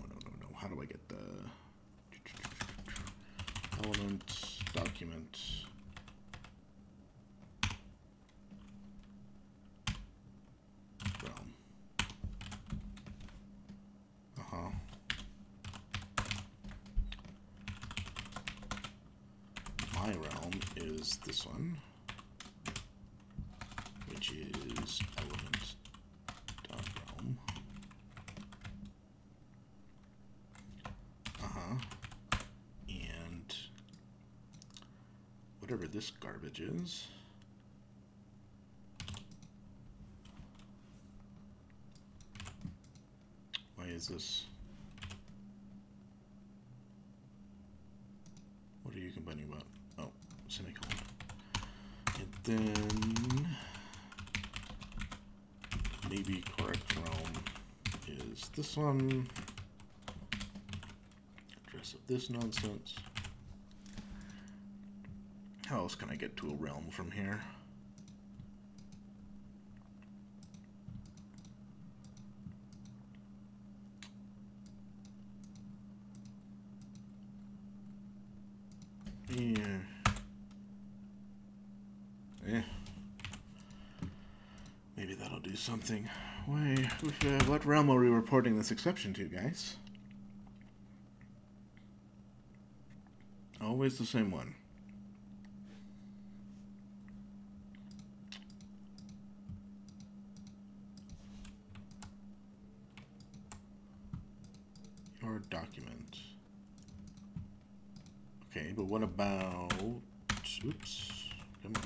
How do I get the element, document, realm? My realm is this one, which is element dot realm. And whatever this garbage is. Why is this? What are you complaining about? Oh, semicolon. And then maybe correct realm is this one. Address of this nonsense. How else can I get to a realm from here? Yeah. Maybe that'll do something. Wait, what realm are we reporting this exception to, guys? Always the same one. Your document. Okay, but what about... Oops. Come on.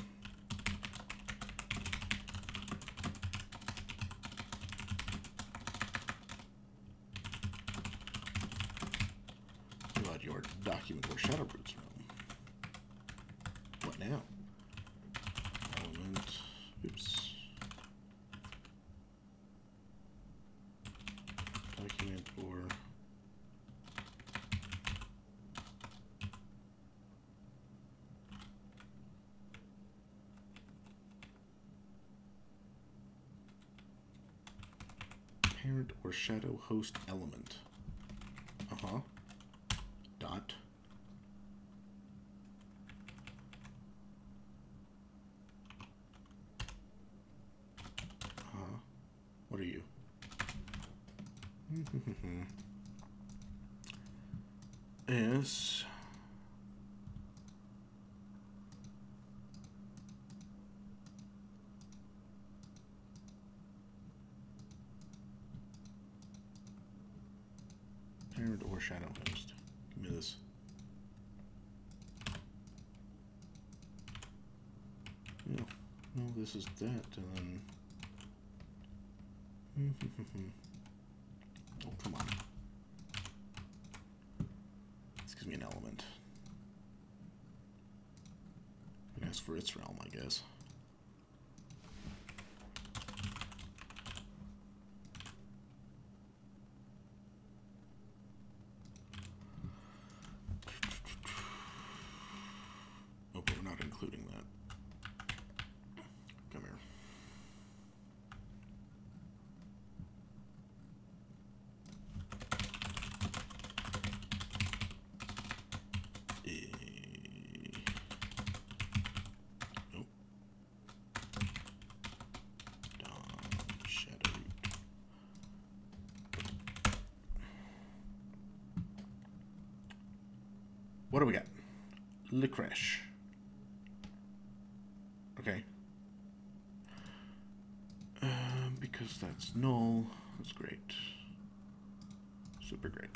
What about your document or shadow roots realm? What now? Element. Oops. parent or shadow host element. Dot. What are you? S. Parent or shadow host. Give me this. No, this is that, and then. Oh, come on. This gives me an element. And as for its realm, I guess. Okay, we're not including that. Come here. What do we got? Licorice. Okay. Because that's null. That's great. Super great.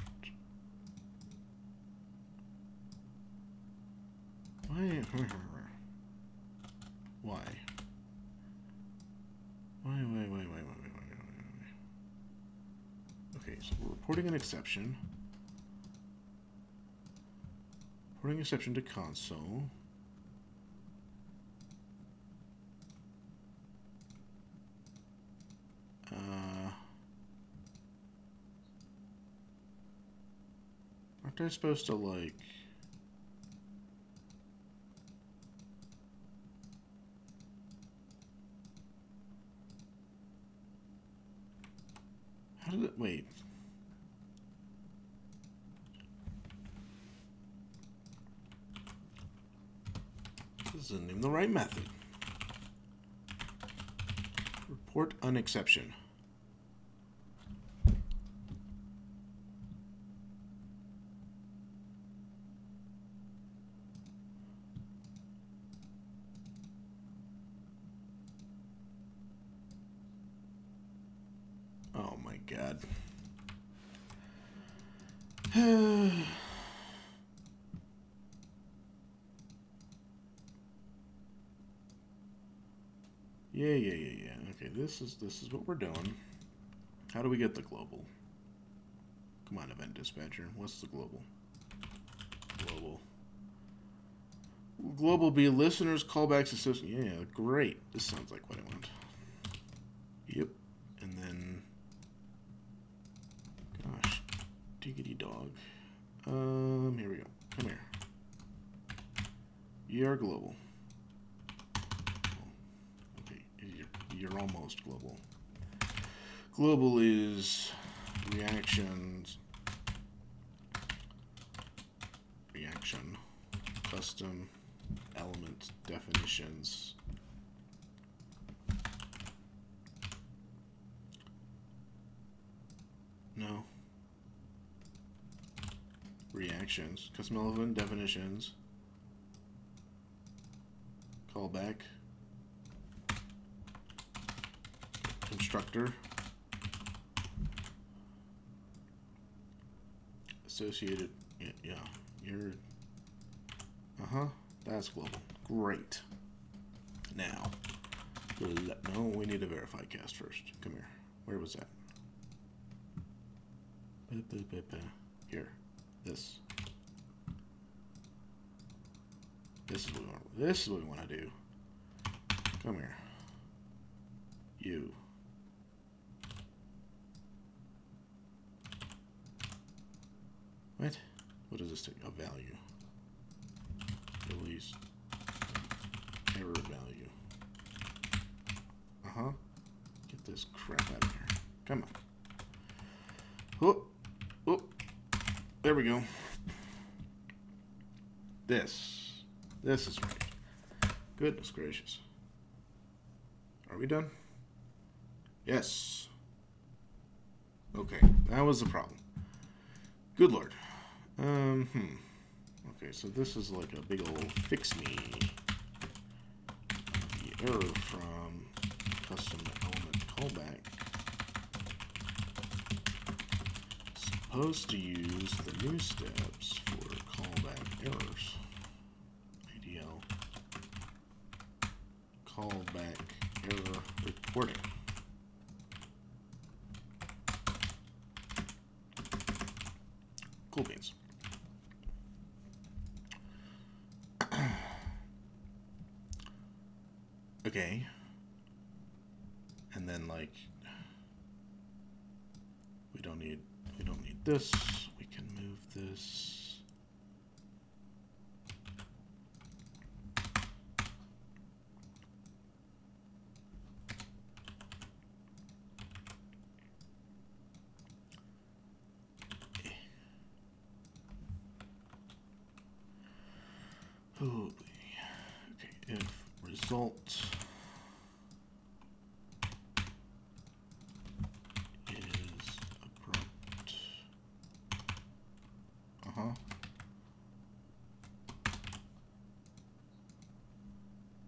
Why? Why? Why? Okay, so we're reporting an exception. Reporting exception to console. Aren't I supposed to, like... How did it... Wait. This isn't even the right method. Report an exception. Oh my God. Yeah. Okay, this is what we're doing. How do we get the global? Come on, event dispatcher. What's the global? Global be listeners, callbacks, associated. Yeah, great. This sounds like what I want. Yep. And then, gosh, diggity dog. Here we go. Come here. You're global. Okay, you're almost global. Global is reactions, reaction, custom, element, definitions. No. Reactions, custom element, definitions, callback, constructor, associated, yeah, you're, that's global. Great. Now, no, we need to verify cast first. Come here. Where was that? Here. This is what we want. This is what we want to do. Come here. You. What? What does this take? A value. Release. Error value. Get this crap out of here. Come on. Oh, oh, there we go. This is right. Goodness gracious. Are we done? Yes. Okay, that was the problem. Good lord. Okay, so this is like a big old fix me. The error from custom element callback. Supposed to use the new steps for callback errors. IDL. Callback error reporting. Cool beans. Okay. And then like we don't need this. We can move this. Oh boy. Okay, if result is abrupt.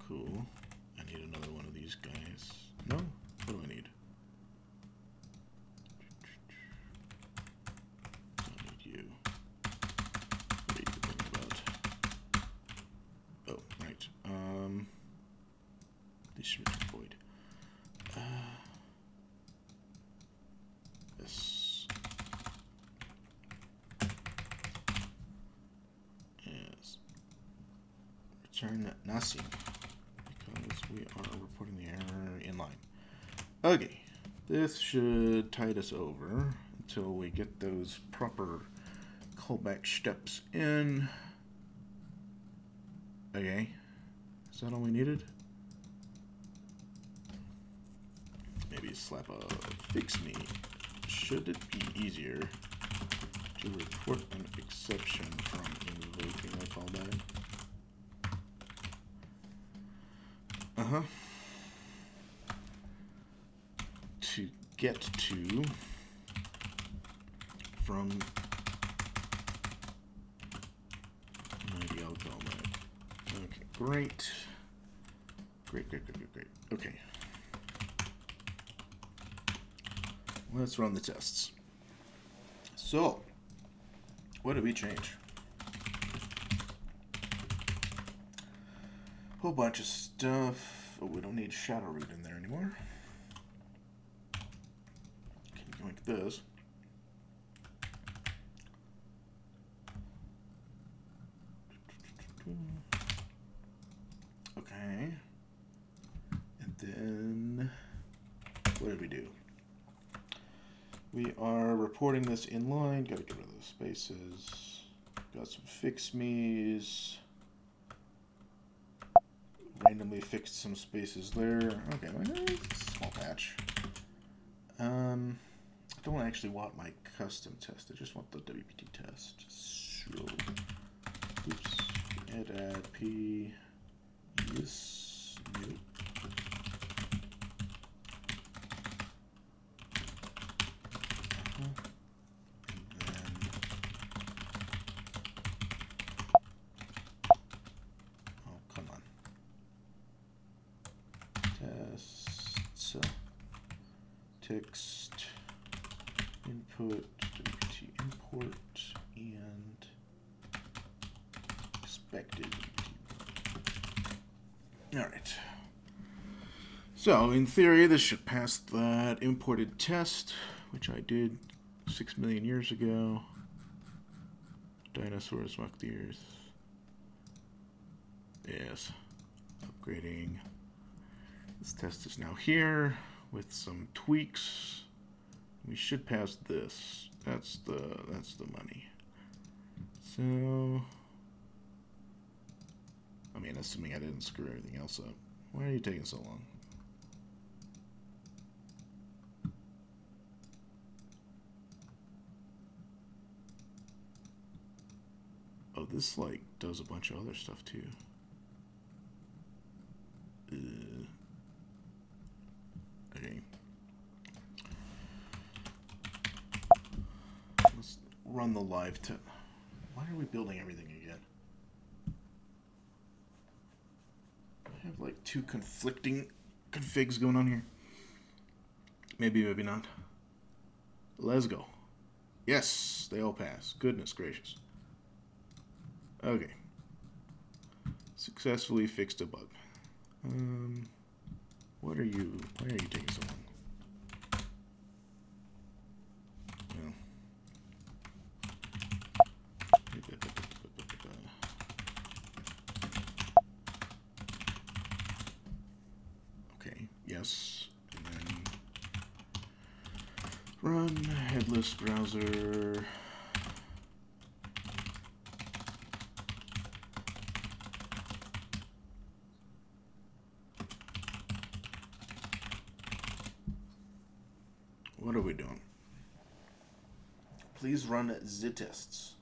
Cool. I need another one of these guys. No? What do I need? I need you. What are you thinking about? Oh, right. This should be void. This is return nothing because we are reporting the error inline. Okay, this should tide us over until we get those proper callback steps in. Okay, is that all we needed? Maybe slap a fix me. Should it be easier to report an exception from invoking a callback? To get to from IDL callback. Okay, great. Great. Okay. Let's run the tests. So, what did we change? Whole bunch of stuff. Oh, we don't need shadow root in there anymore. Can yoink this. Okay. And then, what did we do? We are reporting this inline. Gotta get rid of the spaces. Got some fix me's. Randomly fixed some spaces there. Okay, it's a small patch. I don't actually want my custom test. I just want the WPT test. So, oops. Add p. Yes. Nope. Text input WPT import and expected. All right. So in theory, this should pass that imported test, which I did 6 million years ago. Dinosaurs walk the earth. Yes. Upgrading. This test is now here with some tweaks. We should pass this. That's the money. So, I mean, assuming I didn't screw everything else up. Why are you taking so long? this like does a bunch of other stuff too. Okay. Let's run the live test. Why are we building everything again? I have like two conflicting configs going on here. Maybe, maybe not. Let's go. Yes, they all pass. Goodness gracious. Okay. Successfully fixed a bug. What are you? Why are you taking so long? No. Okay. Yes. And then run headless browser. What are we doing? Please run the tests.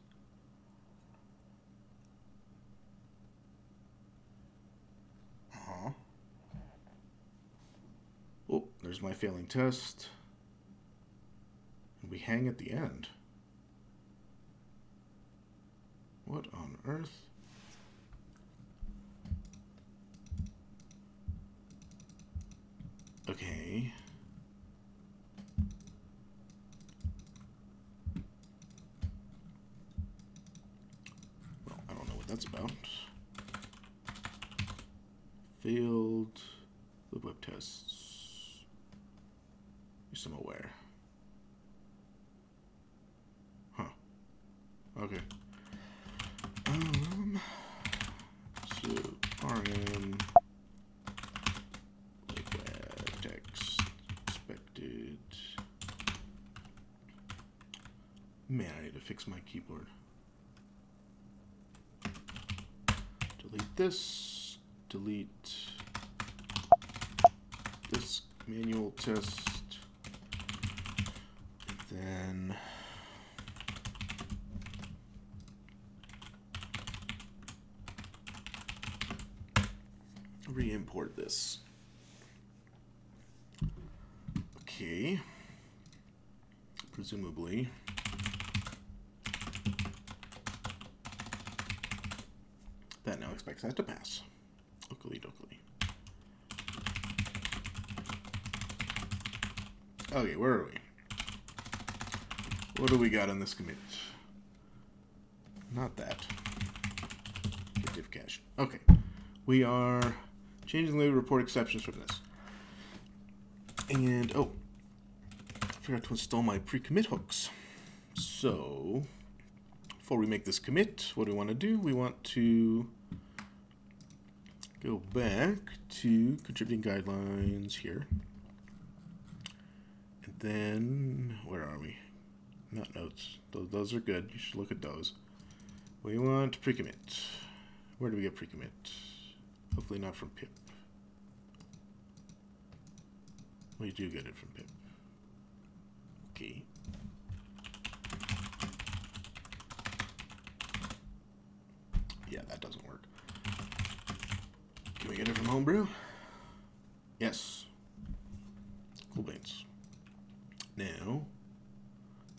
Oh, there's my failing test. And we hang at the end. What on earth? Okay. That's about. Failed the web tests. Use some aware. Huh. Okay. So rm web text expected. Man, I need to fix my keyboard. Delete this, delete this manual test, and then re-import this. Okay, presumably. That now expects that to pass. Oakley dokley. Okay, where are we? What do we got on this commit? Not that. Get diff cache. Okay. We are changing the way we report exceptions from this. And, oh, I forgot to install my pre-commit hooks. So, before we make this commit, what do we want to do? We want to go back to contributing guidelines here. And then, where are we? Not notes. Those are good. You should look at those. We want pre-commit. Where do we get pre-commit? Hopefully not from pip. We do get it from pip. Okay. Yeah, that doesn't work. Can we get it from homebrew? Yes. Cool beans. Now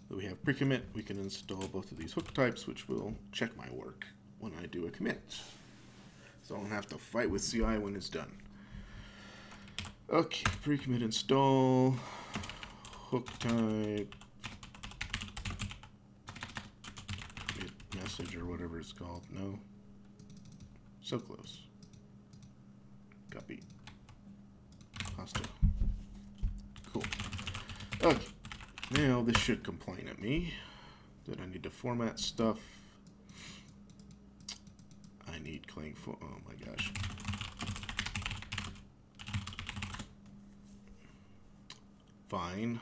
that we have pre-commit, we can install both of these hook types, which will check my work when I do a commit. So I don't have to fight with CI when it's done. Okay, pre-commit install, hook type, message or whatever it's called. No. So close. Copy. Hostile. Cool. Okay. Now this should complain at me that I need to format stuff. I need clang for. Oh my gosh. Fine.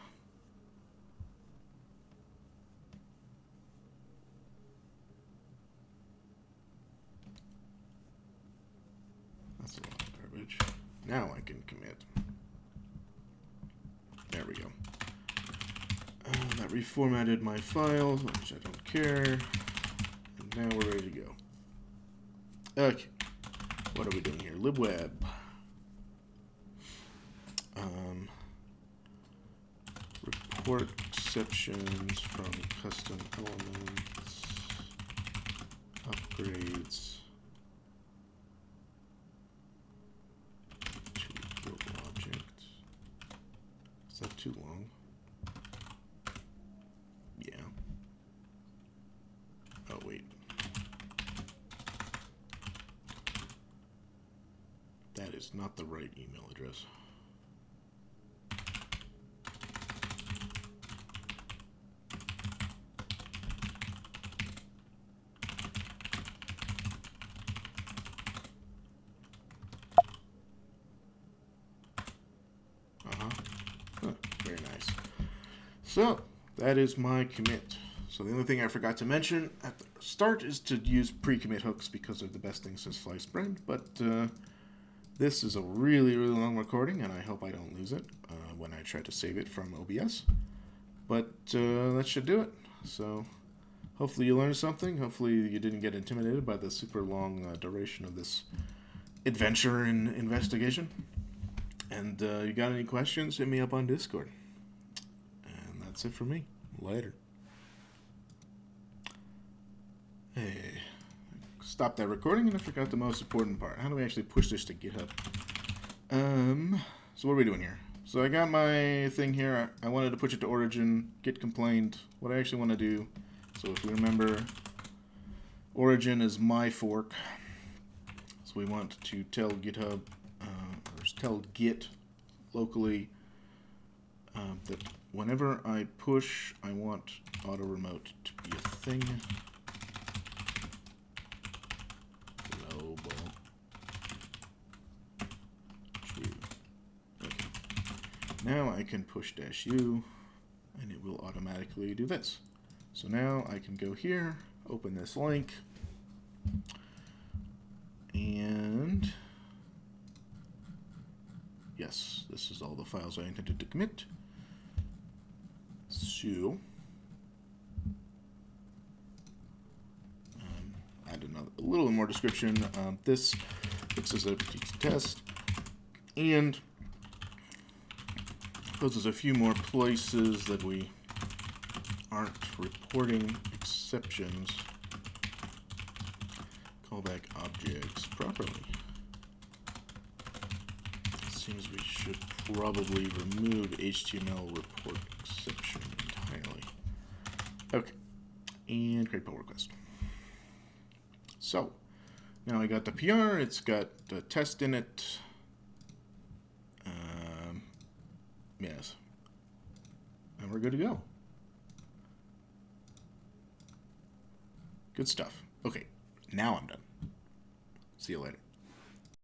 That's a lot of garbage. Now I can commit. There we go. That reformatted my file, which I don't care. And Now we're ready to go. Okay. What are we doing here? libweb. Report exceptions from custom elements. Upgrades to global objects. Is that too long? Yeah. Oh, wait. That is not the right email address. Very nice. So, that is my commit. So the only thing I forgot to mention at the start is to use pre-commit hooks because they're the best thing since sliced bread, but this is a really, really long recording, and I hope I don't lose it when I try to save it from OBS. But that should do it. So hopefully you learned something. Hopefully you didn't get intimidated by the super long duration of this adventure and investigation. And you got any questions, hit me up on Discord. And that's it for me. Later. Hey, stop that recording, and I forgot the most important part. How do we actually push this to GitHub? So what are we doing here? So I got my thing here. I wanted to push it to Origin. Git complained. What I actually want to do, so if we remember, Origin is my fork. So we want to tell GitHub, or tell Git locally that whenever I push, I want auto remote to be a thing. Global. True. Okay. Now I can push -u, and it will automatically do this. So now I can go here, open this link, and yes, this is all the files I intended to commit. So add a little more description. This fixes a test and poses a few more places that we aren't reporting exceptions. Callback objects properly. Seems we should probably remove HTML report exception entirely. Okay, and create pull request. So now I got the PR. It's got the test in it. Yes, and we're good to go. Good stuff. Okay, now I'm done. See you later.